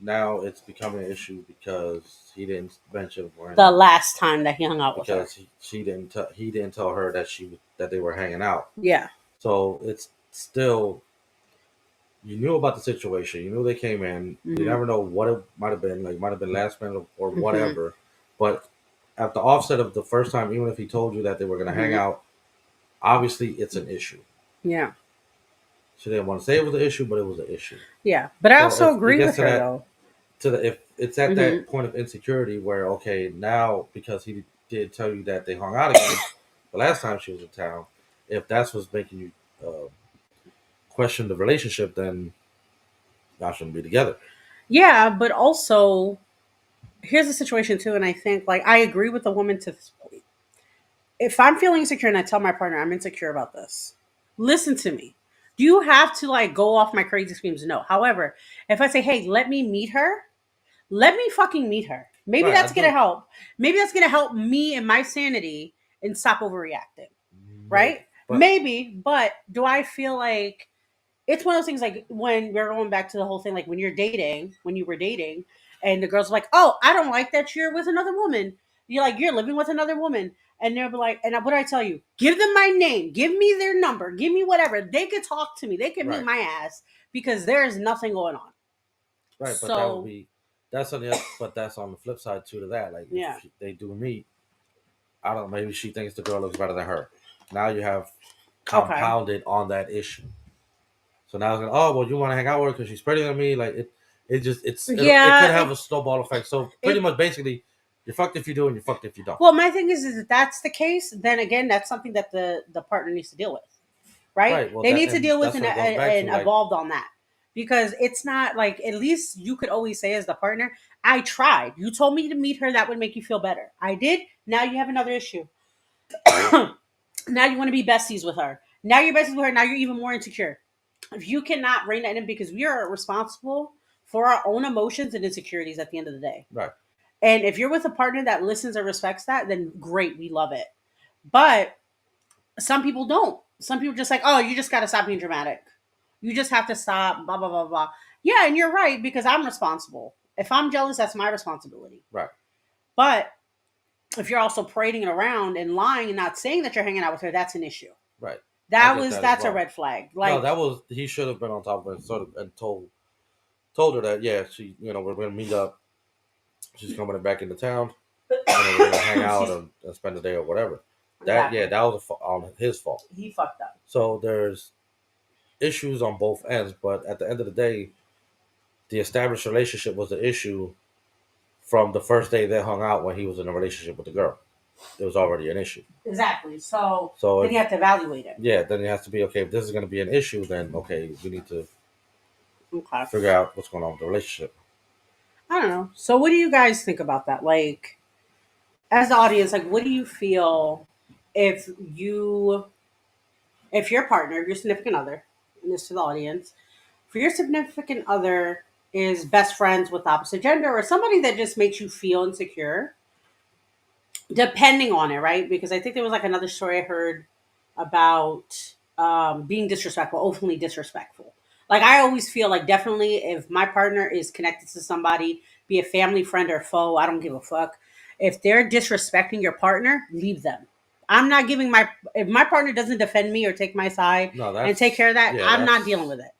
now it's becoming an issue because he didn't mention The when last time that he hung out with her. because he didn't tell her that they were hanging out. Yeah. So it's still you knew about the situation. You knew they came in. You Hmm. never know what it might have been. Like might have been last minute or Hmm. whatever. But at the offset of the first time, even if he told you that they were going to hang Hmm. out, obviously it's an issue. Yeah. She didn't want to say it was an issue, but it was an issue. Yeah. But I So also if it agree gets with to her that though. if it's at Hmm. that point of insecurity where okay now because he did tell you that they hung out again the last time she was in town, if that's what's making you question the relationship, then y'all shouldn't be together. Yeah, but also here's the situation too, and I think like I agree with the woman to this point. If I'm feeling insecure and I tell my partner I'm insecure about this, listen to me. Do you have to like go off my crazy screams? No. However, if I say, hey, let me meet her, let me fucking meet her. Maybe Right, I that's gonna do. help. Maybe that's gonna help me and my sanity and stop overreacting. Right? Maybe, but Maybe, but do I feel like it's one of those things like when we're going back to the whole thing, like when you were dating, and the girl's like, oh, I don't like that you're with another woman. You're like, you're living with another woman. And they'll be like, and what do I tell you? Give them my name, give me their number, give me whatever. They could talk to me, they could meet right, my ass because there's nothing going on. right, but that would So, be that's on the but that's on the flip side too to that. Like if yeah. they do meet, I don't know, maybe she thinks the girl looks better than her. Now you have Okay. compounded on that issue. So now it's like, oh well, you want to hang out with her because she's prettier than me. Like it could Yeah, have a snowball effect. So pretty it much basically, you're fucked if you do and you're fucked if you don't. well, my thing is if that's the case, then again, that's something that the partner needs to deal with. Right? Right. Well, They that need to and deal with that's what it goes back to. and Like, evolved on that because it's not like at least you could always say as the partner, I tried. You told me to meet her. That would make you feel better. I did. Now you have another issue. Now you want to be besties with her. Now you're besties with her. Now you're even more insecure. If you cannot rein that in, because we are responsible for our own emotions and insecurities at the end of the day. right, And if you're with a partner that listens or respects that, then great, we love it. But some people don't. Some people just like, oh, you just got to stop being dramatic. You just have to stop, blah, blah, blah, blah. Yeah, and you're right because I'm responsible. If I'm jealous, that's my responsibility. right, But if you're also parading it around and lying and not saying that you're hanging out with her, that's an issue. right. I That get was that as that's a well. red flag. No, Like, that was he should have been on top of it, sort of, and told her that yeah, she we're gonna meet up. She's coming back into town, and then we're gonna hang out and spend the day or whatever. That yeah, exactly. that was on his fault. He fucked up. So there's issues on both ends, but at the end of the day, the established relationship was the issue from the first day they hung out when he was in a relationship with the girl. There was already an issue. Exactly. So So then you if have to evaluate it. yeah, then it has to be okay. If this is going to be an issue, then okay, we need to Okay. figure out what's going on with the relationship. I don't know. So what do you guys think about that? Like, as the audience, like, what do you feel if you, if your partner, your significant other, and this to the audience, for your significant other is best friends with opposite gender or somebody that just makes you feel insecure, depending on it, right? Because I think there was like another story I heard about being disrespectful, openly disrespectful. Like I always feel like definitely if my partner is connected to somebody, be a family friend or foe, I don't give a fuck. If they're disrespecting your partner, leave them. I'm not giving my if my partner doesn't defend me or take my side No, and take care of that, yeah, I'm not dealing with it.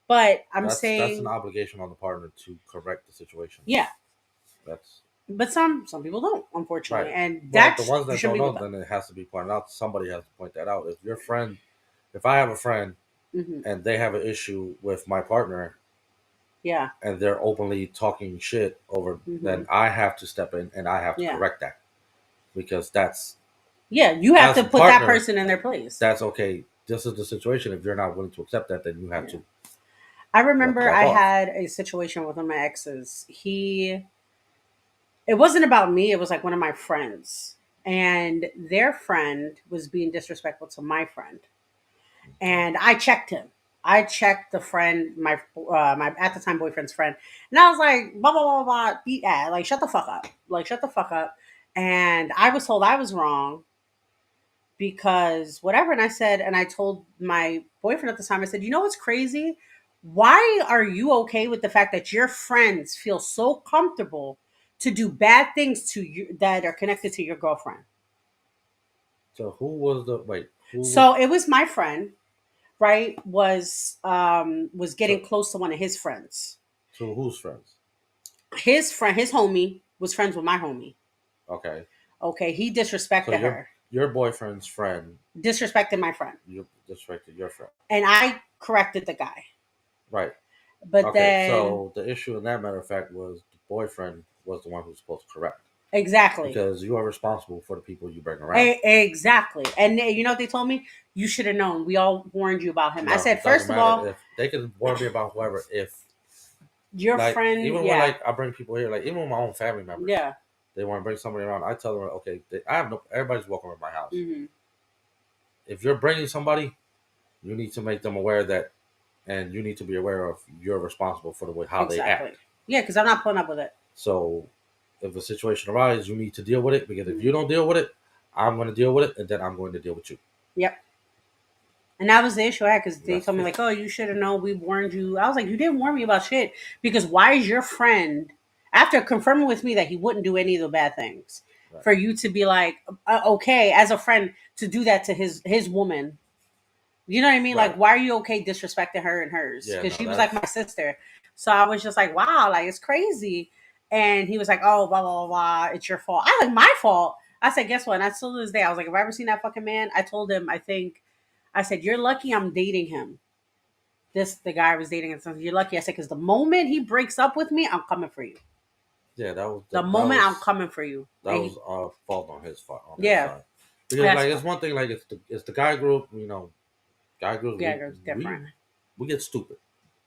But I'm that's an saying, obligation on the partner to correct the situation. yeah, That's but some people don't, unfortunately, right. and Well, the that's ones you that shouldn't don't be with know, them. then it has to be pointed out. Somebody has to point that out. If your friend, if I have a friend Hmm. and they have an issue with my partner Yeah. and they're openly talking shit over, Hmm. then I have to step in and I have to Yeah. correct that because that's Yeah, you have as to a put that partner, person in their place. that's okay. This is the situation. If you're not willing to accept that, then Yeah. I you have to remember back I off. had a situation with one of my exes. It wasn't about me, it was like one of my friends. And their friend was being disrespectful to my friend. And I checked him. I checked the friend, my at the time boyfriend's friend, and I was like, blah blah blah blah, beat ass, like shut the fuck up, like shut the fuck up. And I was told I was wrong because whatever. And I said, and I told my boyfriend at the time, I said, you know what's crazy? Why are you okay with the fact that your friends feel so comfortable to do bad things to you that are connected to your girlfriend? So who was the wait? Who So it was my friend, right? Was so getting close to one of his friends. so who's friends? His friend, his homie, was friends with my homie. Okay. Okay, he So disrespected her, your boyfriend's friend, disrespected my friend, you disrespected your friend. and I corrected the guy. Right. But Okay. then, So the issue in that matter of fact was the boyfriend was the one who's supposed to correct exactly, because you are responsible for the people you bring around. exactly, and you know what they told me? You should have known. We all warned you about him. I No, said, it doesn't first of matter all, if they can warn me about whoever. If your like friend, even when yeah, like I bring people here, like even with my own family members, yeah, they want to bring somebody around. I tell them, okay, I have no. Everybody's welcome at my house. hmm, If you're bringing somebody, you need to make them aware that, and you need to be aware of you're responsible for the way how they exactly, act. yeah, because I'm not putting up with it. So if a situation arises, you need to deal with it because if Mhm. you don't deal with it, I'm going to deal with it, and then I'm going to deal with you. Yep. And that was the issue I had because they That's told me, it. like, oh, you should have known. We warned you. I was like, you didn't warn me about shit. Because why is your friend, after confirming with me that he wouldn't do any of the bad things, Right. for you to be like, okay, as a friend, to do that to his woman? You know what I mean? Like, Right. why are you okay disrespecting her and hers? Yeah. Because No. she was like That's my sister. So I was just like, wow, like, it's crazy. And he was like, oh, blah, blah, blah, blah. It's your fault. I like, my fault. I said, guess what? And I still to this day, I was like, if I ever seen that fucking man, I told him, I said, you're lucky I'm dating him. The guy I was dating, and something. You're lucky. I said, because the moment he breaks up with me, I'm coming for you. yeah. The moment I'm coming for you. that And was fault on his part on his yeah, side because that's like fine. it's one thing like it's the guy group. Guy groups Yeah, it's different. we get stupid.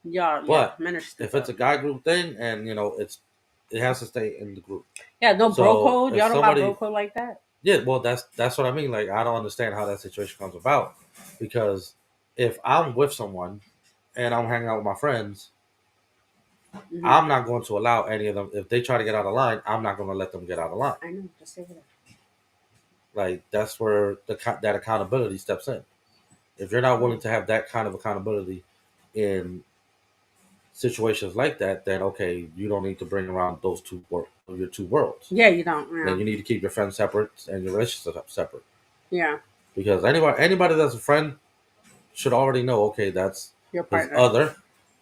Yeah, yeah. But Men are if it's stupid. a guy group thing, and it has to stay in the group. Yeah, no bro So code. if Y'all don't got bro somebody, code like that. yeah, well, that's what I mean. Like I don't understand how that situation comes about because if I'm with someone and I'm hanging out with my friends, Hmm. I'm not going to allow any of them. If they try to get out of line, I'm not going to let them get out of line. I know. Just say that. Like that's where that accountability steps in. If you're not willing to have that kind of accountability in situations like that, then okay, you don't need to bring around those your two worlds. Yeah, you don't. Then Yeah, you need to keep your friends separate and your relationship separate. yeah. Because anybody that's a friend should already know, okay, that's Your his partner. other.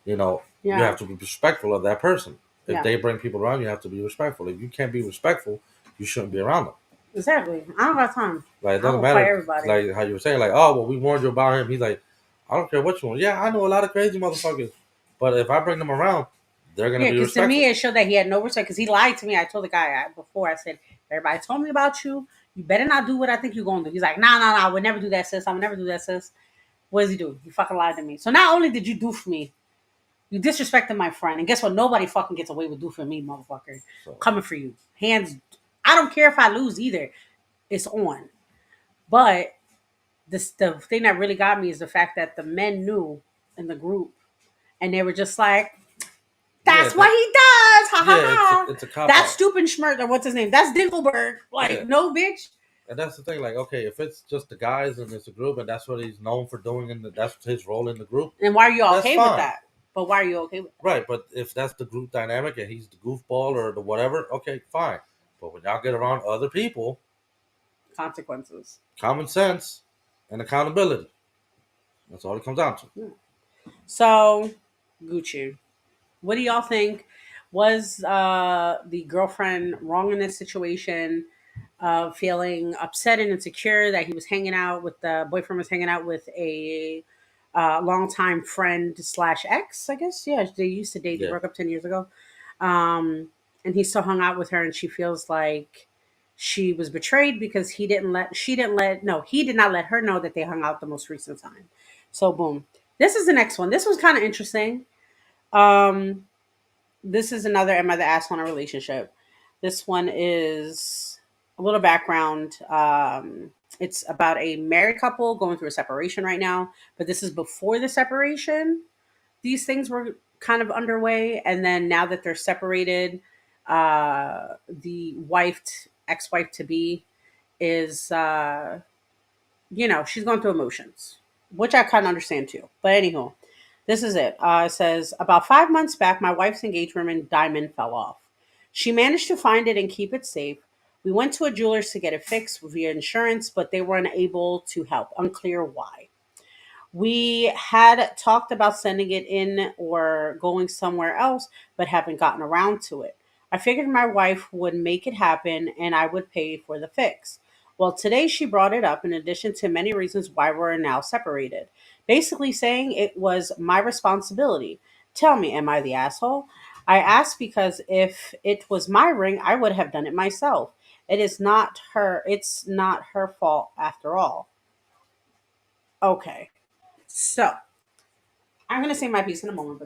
You Yeah, have to be respectful of that person. If yeah. they bring people around, you have to be respectful. If you can't be respectful, you shouldn't be around them. Exactly. I don't got time. Like it I doesn't will fight matter, everybody. like how you were saying, like, oh well, we warned you about him. He's like, I don't care what you want. Yeah, I know a lot of crazy motherfuckers, but if I bring them around, they're gonna Yeah, be because to me respectful. it showed that he had no respect. Because he lied to me. I told the guy before. I said, "Everybody told me about you. You better not do what I think you're gonna do." He's like, "Nah, nah, nah. I would never do that, sis. I would never do that, sis." What does he do? He fucking lied to me. So not only did you do for me, you disrespected my friend. And guess what? Nobody fucking gets away with do for me, motherfucker. So Coming for you, hands. I don't care if I lose either. It's on. But the thing that really got me is the fact that the men knew in the group, and they were just like, yeah, that's what he does. Ha ha yeah, ha. it's a cop That's out. stupid Schmirk, or what's his name? That's Dinkelberg. Yeah, Like, no, bitch. and that's the thing. Like, okay, if it's just the guys and it's a group, and that's what he's known for doing, and that's his role in the group, And why are you that's okay with fine. that? But why are you okay with that? Right, but if that's the group dynamic and he's the goofball or the whatever, okay, fine. But when y'all get around other people, Consequences. common sense and accountability. That's all it comes down to. Yeah. So, Gucci, what do y'all think? Was the girlfriend wrong in this situation? Feeling upset and insecure that he was hanging out with the boyfriend was hanging out with a longtime friend slash ex, I guess. Yeah, they used to date. They Yeah. broke up 10 years ago, um, and he still hung out with her, and she feels like she was betrayed because he did not let her know that they hung out the most recent time. So boom, this is the next one. This was kind of interesting. Um, this is another Am I the Asshole in a Relationship? This one is a little background. It's about a married couple going through a separation right now, but this is before the separation. These things were kind of underway, and then now that they're separated, the ex-wife to be, is she's going through emotions, which I kind of understand too. But anyhow, This is it. It says, about 5 months back, my wife's engagement diamond fell off. She managed to find it and keep it safe. We went to a jeweler's to get it fixed via insurance, but they were unable to help. Unclear why. We had talked about sending it in or going somewhere else, but haven't gotten around to it. I figured my wife would make it happen and I would pay for the fix. Well, today she brought it up in addition to many reasons why we're now separated. Basically saying it was my responsibility. Tell me, am I the asshole? I asked because if it was my ring, I would have done it myself. It's not her fault after all. Okay. So, I'm gonna say my piece in a moment,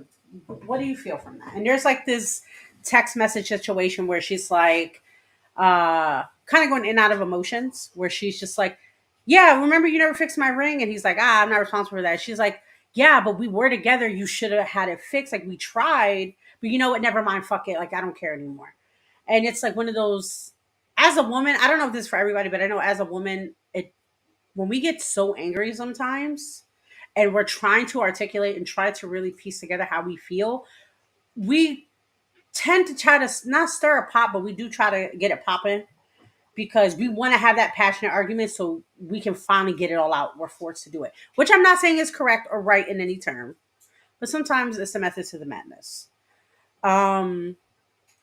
but what do you feel from that? And there's like this text message situation where she's like, kind of going in and out of emotions, where she's just like, "Yeah, remember you never fixed my ring," and he's like, "Ah, I'm not responsible for that." She's like, "Yeah, but we were together. You should have had it fixed. Like we tried, but you know what? Never mind. Fuck it. Like I don't care anymore." And it's like one of those. As a woman, I don't know if this is for everybody, but I know as a woman, it when we get so angry sometimes and we're trying to articulate and try to really piece together how we feel, we tend to try to not stir a pot, but we do try to get it popping because we want to have that passionate argument so we can finally get it all out. We're forced to do it, which I'm not saying is correct or right in any term, but sometimes it's the method to the madness. Um,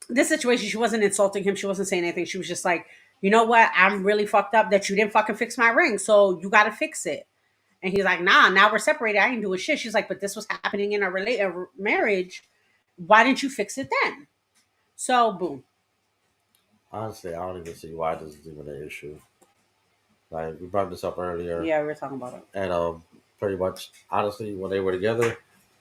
this situation, she wasn't insulting him. She wasn't saying anything. She was just like, you know what? I'm really fucked up that you didn't fucking fix my ring. So you got to fix it. And he's like, nah, now we're separated. I ain't doing shit. She's like, but this was happening in a marriage. Why didn't you fix it then? So, boom. Honestly, I don't even see why this is even an issue. Like we brought this up earlier, Yeah, we were talking about it. and pretty much honestly, when they were together,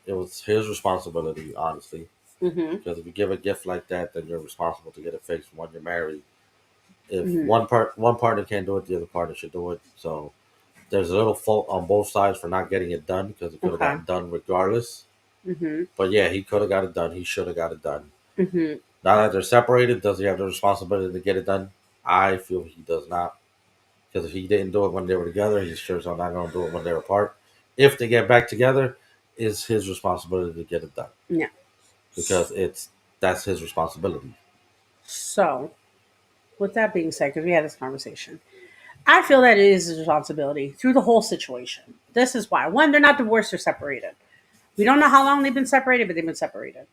it was his responsibility. Honestly, Mm-hmm. because if you give a gift like that, then you're responsible to get it fixed when you're married. If Mm-hmm. one partner can't do it, the other partner should do it. So there's a little fault on both sides for not getting it done because it could have Okay. gotten done regardless. Mm-hmm. But yeah, he could have got it done. He should have got it done. Mm-hmm. Now that they're separated, does he have the responsibility to get it done? I feel he does not. Because if he didn't do it when they were together, he's sure as hell not going to do it when they're apart. If they get back together, it's his responsibility to get it done Yeah. because it's that's his responsibility. So, with that being said, because we had this conversation, I feel that it is his responsibility through the whole situation. This is why. One, they're not divorced or separated. We don't know how long they've been separated, but they've been separated.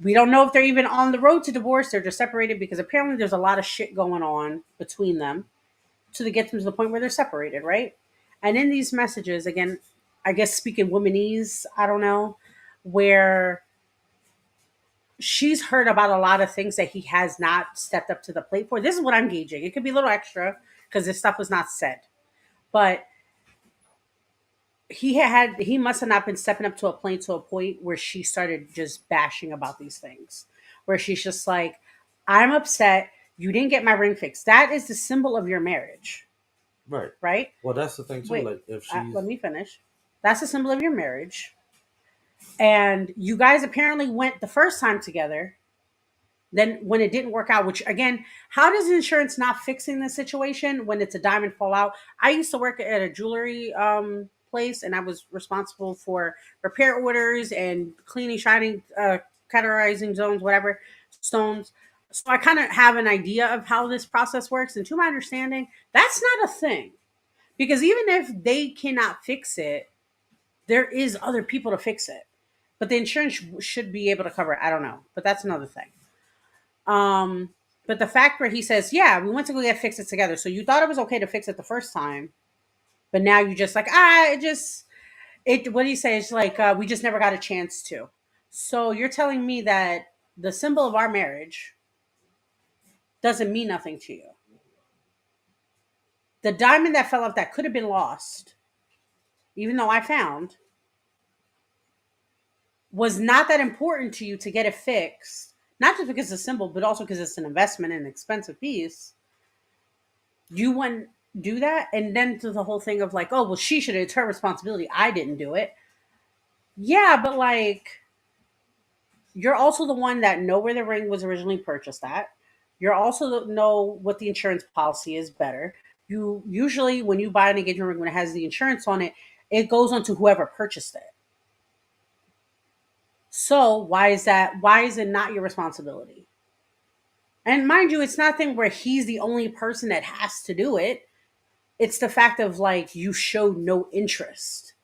We don't know if they're even on the road to divorce. They're just separated because apparently there's a lot of shit going on between them to get them to the point where they're separated, right? And in these messages, again, I guess speaking womanese, I don't know, where she's heard about a lot of things that he has not stepped up to the plate for. This is what I'm gauging. It could be a little extra because this stuff was not said, but he must have not been stepping up to a plane to a point where she started just bashing about these things, where she's just like, "I'm upset. You didn't get my ring fixed. That is the symbol of your marriage, Right. right? Well, that's the thing too. Wait, Like if she's let me finish. That's a symbol of your marriage. And you guys apparently went the first time together. Then when it didn't work out, which again, how does insurance not fixing the situation when it's a diamond fallout? I used to work at a jewelry place, and I was responsible for repair orders and cleaning, shining, categorizing zones, whatever stones. So I kind of have an idea of how this process works. And to my understanding, that's not a thing because even if they cannot fix it, there is other people to fix it. But the insurance should be able to cover it. I don't know, but that's another thing. Um, but the fact where he says, "Yeah, we went to go get fix it together," so you thought it was okay to fix it the first time, but now you just like, it just it. What do you say? It's like we just never got a chance to. So you're telling me that the symbol of our marriage doesn't mean nothing to you. The diamond that fell off that could have been lost, even though I found, was not that important to you to get it fixed. Not just because it's a symbol, but also because it's an investment and an expensive piece. You wouldn't do that. And then to the whole thing of like, oh, well, she should have, it's her responsibility. I didn't do it. Yeah, but like, you're also the one that know where the ring was originally purchased at. You're also know what the insurance policy is better. You usually, when you buy an engagement ring, when it has the insurance on it, it goes on to whoever purchased it. So why is that? Why is it not your responsibility? And mind you, it's nothing where he's the only person that has to do it. It's the fact of like you showed no interest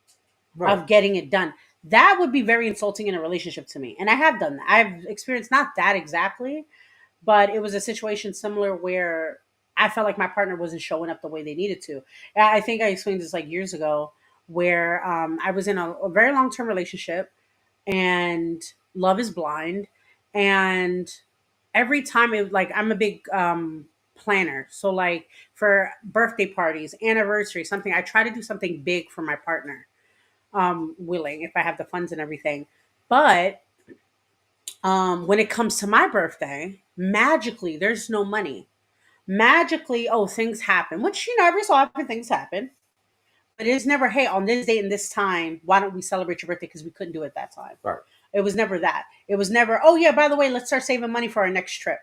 Right. of getting it done. That would be very insulting in a relationship to me. And I have done that. I've experienced not that exactly, but it was a situation similar where I felt like my partner wasn't showing up the way they needed to. I think I explained this like years ago where I was in a very long term relationship and love is blind. And every time it like I'm a big planner. So like for birthday parties, anniversary, something, I try to do something big for my partner, willing if I have the funds and everything. But when it comes to my birthday, magically there's no money. Magically, oh, things happen, which every so often things happen. But it's never, hey, on this date and this time, why don't we celebrate your birthday? Because we couldn't do it that time. Right. It was never that. It was never, oh yeah, by the way, let's start saving money for our next trip.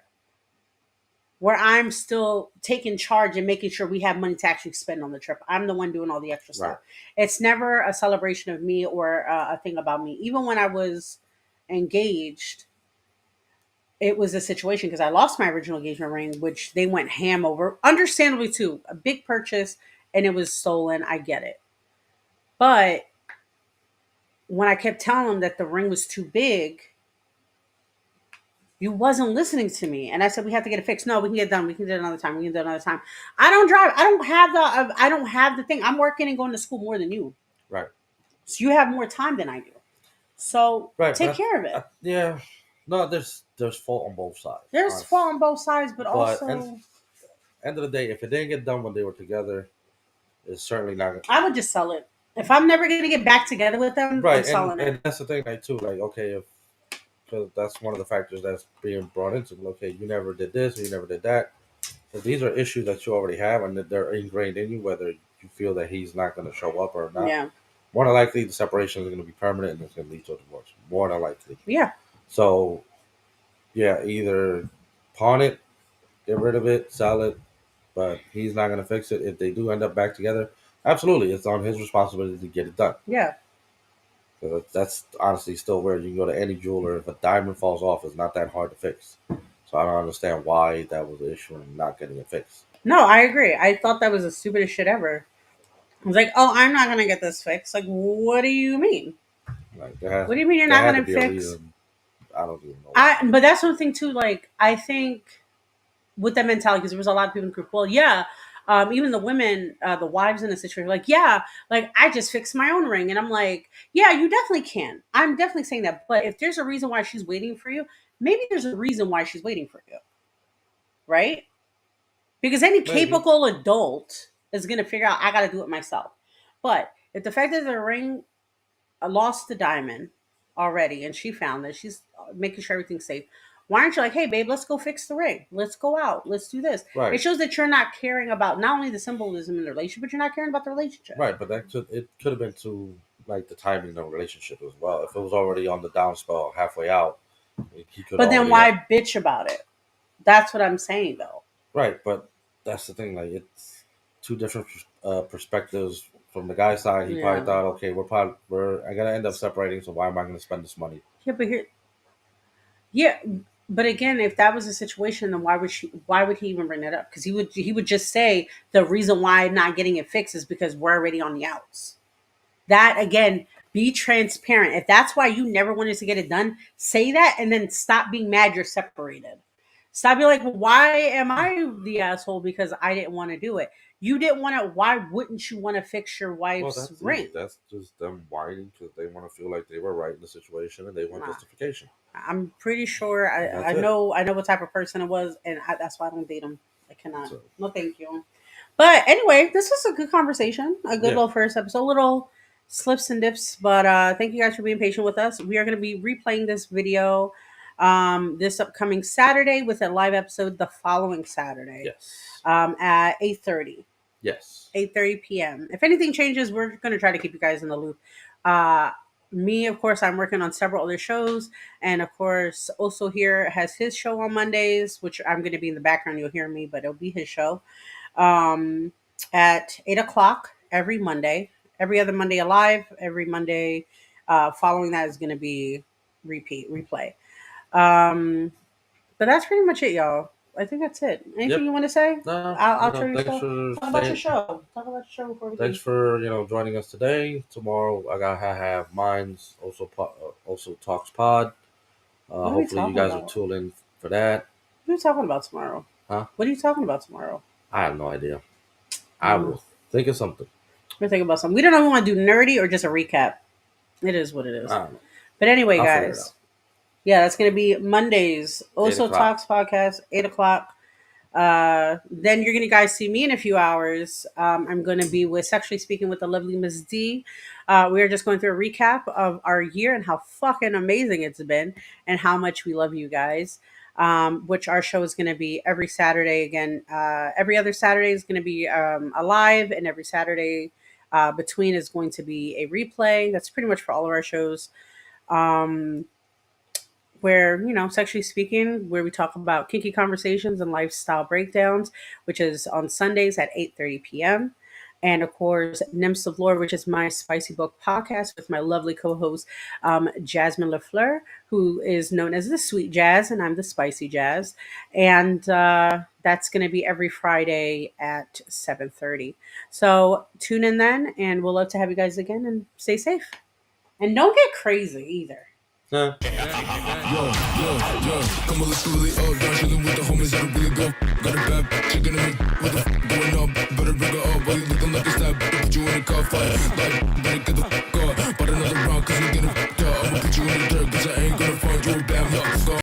Where I'm still taking charge and making sure we have money to actually spend on the trip. I'm the one doing all the extra Right. stuff. It's never a celebration of me or a thing about me. Even when I was engaged, it was a situation because I lost my original engagement ring, which they went ham over. Understandably, too, a big purchase and it was stolen. I get it. But when I kept telling them that the ring was too big, you wasn't listening to me. And I said, we have to get it fixed. No, we can get it done. We can do it another time. We can do it another time. I don't drive. I don't have the thing. I'm working and going to school more than you. Right. So you have more time than I do. So Right. take care of it. Yeah. No, there's fault on both sides. There's Honestly. fault on both sides, but But also end of the day, if it didn't get done when they were together, it's certainly not gonna. I would just sell it. If I'm never gonna get back together with them, I'm Right, selling it. and that's the thing, like too, like okay, if because that's one of the factors that's being brought into it. Okay, you never did this or you never did that. So these are issues that you already have and that they're ingrained in you, whether you feel that he's not going to show up or not. Yeah. More than likely, the separation is going to be permanent and it's going to lead to a divorce. More than likely. Yeah. So, yeah, either pawn it, get rid of it, sell it, but he's not going to fix it. If they do end up back together, absolutely, it's on his responsibility to get it done. Yeah. So that's honestly still weird. You can go to any jeweler. If a diamond falls off, it's not that hard to fix. So I don't understand why that was the issue and not getting it fixed. No, I agree. I thought that was the stupidest shit ever. I was like, oh, I'm not gonna get this fixed. Like, what do you mean? Like there What do you mean you're not had to gonna be a fix? reason. I don't even know. Why. But that's one thing too. Like, I think with that mentality, because there was a lot of people in the group. Well, yeah, even the women, the wives in the situation, like, yeah, like I just fixed my own ring, and I'm like, yeah, you definitely can. I'm definitely saying that. But if there's a reason why she's waiting for you, maybe there's a reason why she's waiting for you, right? Because any Maybe. capable adult is gonna figure out I got to do it myself. But if the fact that the ring lost the diamond already and she found that she's making sure everything's safe, why aren't you like, hey babe, let's go fix the ring, let's go out, let's do this? It Right. shows that you're not caring about not only the symbolism in the relationship, but you're not caring about the relationship. Right, but it could have been to like the timing of the relationship as well. If it was already on the downspell halfway out, he could But then already have. why bitch about it? That's what I'm saying though. Right, but that's the thing. Like it's two different perspectives. From the guy's side, he probably Yeah. thought, okay, we're I gotta end up separating, so why am I gonna spend this money? Yeah, but here, yeah, but again, if that was a situation, then why would he even bring that up? Because he would just say the reason why not getting it fixed is because we're already on the outs. That again, be transparent. If that's why you never wanted to get it done, say that and then stop being mad you're separated. Stop being like, well, why am I the asshole because I didn't want to do it? You didn't want to. Why wouldn't you want to fix your Well, wife's that's ring? easy. That's just them whining because they want to feel like they were right in the situation and they want Nah. justification. I'm pretty sure That's I it. know what type of person it was, and that's why I don't date him. I cannot. So No, thank you. But anyway, this was a good conversation, a good yeah, little first episode, little slips and dips. But thank you guys for being patient with us. We are going to be replaying this video this upcoming Saturday with a live episode the following Saturday yes, at 8:30. yes, 8:30 p.m. If anything changes, we're going to try to keep you guys in the loop. Uh, Me, of course, I'm working on several other shows. And of course, also here has his show on Mondays, which I'm going to be in the background. You'll hear me, but it'll be his show um, at 8 o'clock every Monday. Every other Monday alive. Every Monday following that is going to be replay. Um, but that's pretty much it, y'all. I think that's it. Anything Yep. you want to say? No, I'll turn your thanks show. for Talk about your staying. show. Talk about your show before we Thanks leave. for joining us today. Tomorrow I gotta have mine's also talks pod. What are we Hopefully you talking guys will about? tune in for that. What are you talking about tomorrow? Huh? What are you talking about tomorrow? I have no idea. I Mm, will think of something. we're thinking about something. We don't know if we want to do nerdy or just a recap. It is what it is. I don't know. But anyway, I'll figure it out. guys. Yeah, that's going to be Mondays. 8 Also o'clock. Talks podcast, 8 o'clock. Then you're gonna guys see me in a few hours. I'm gonna be with Sexually Speaking with the lovely Miss D. We are just going through a recap of our year and how fucking amazing it's been and how much we love you guys. Which our show is going to be every Saturday again. Every other Saturday is going to be a live, and every Saturday between is going to be a replay. That's pretty much for all of our shows. Um, where sexually speaking, where we talk about kinky conversations and lifestyle breakdowns, which is on Sundays at 8:30 p.m. And of course, Nymphs of Lore, which is my spicy book podcast with my lovely co-host Jasmine Lafleur, who is known as the Sweet Jazz, and I'm the Spicy Jazz. And that's going to be every Friday at 7:30. So tune in then, and we'll love to have you guys again. And stay safe, and don't get crazy either. Huh? Come on, let's do it all down. Chillin' with the homies that'll really go. Got a bad chicken in it. What the going up? Better bring her up while you looking like a stab. Put you in a car fight. Like,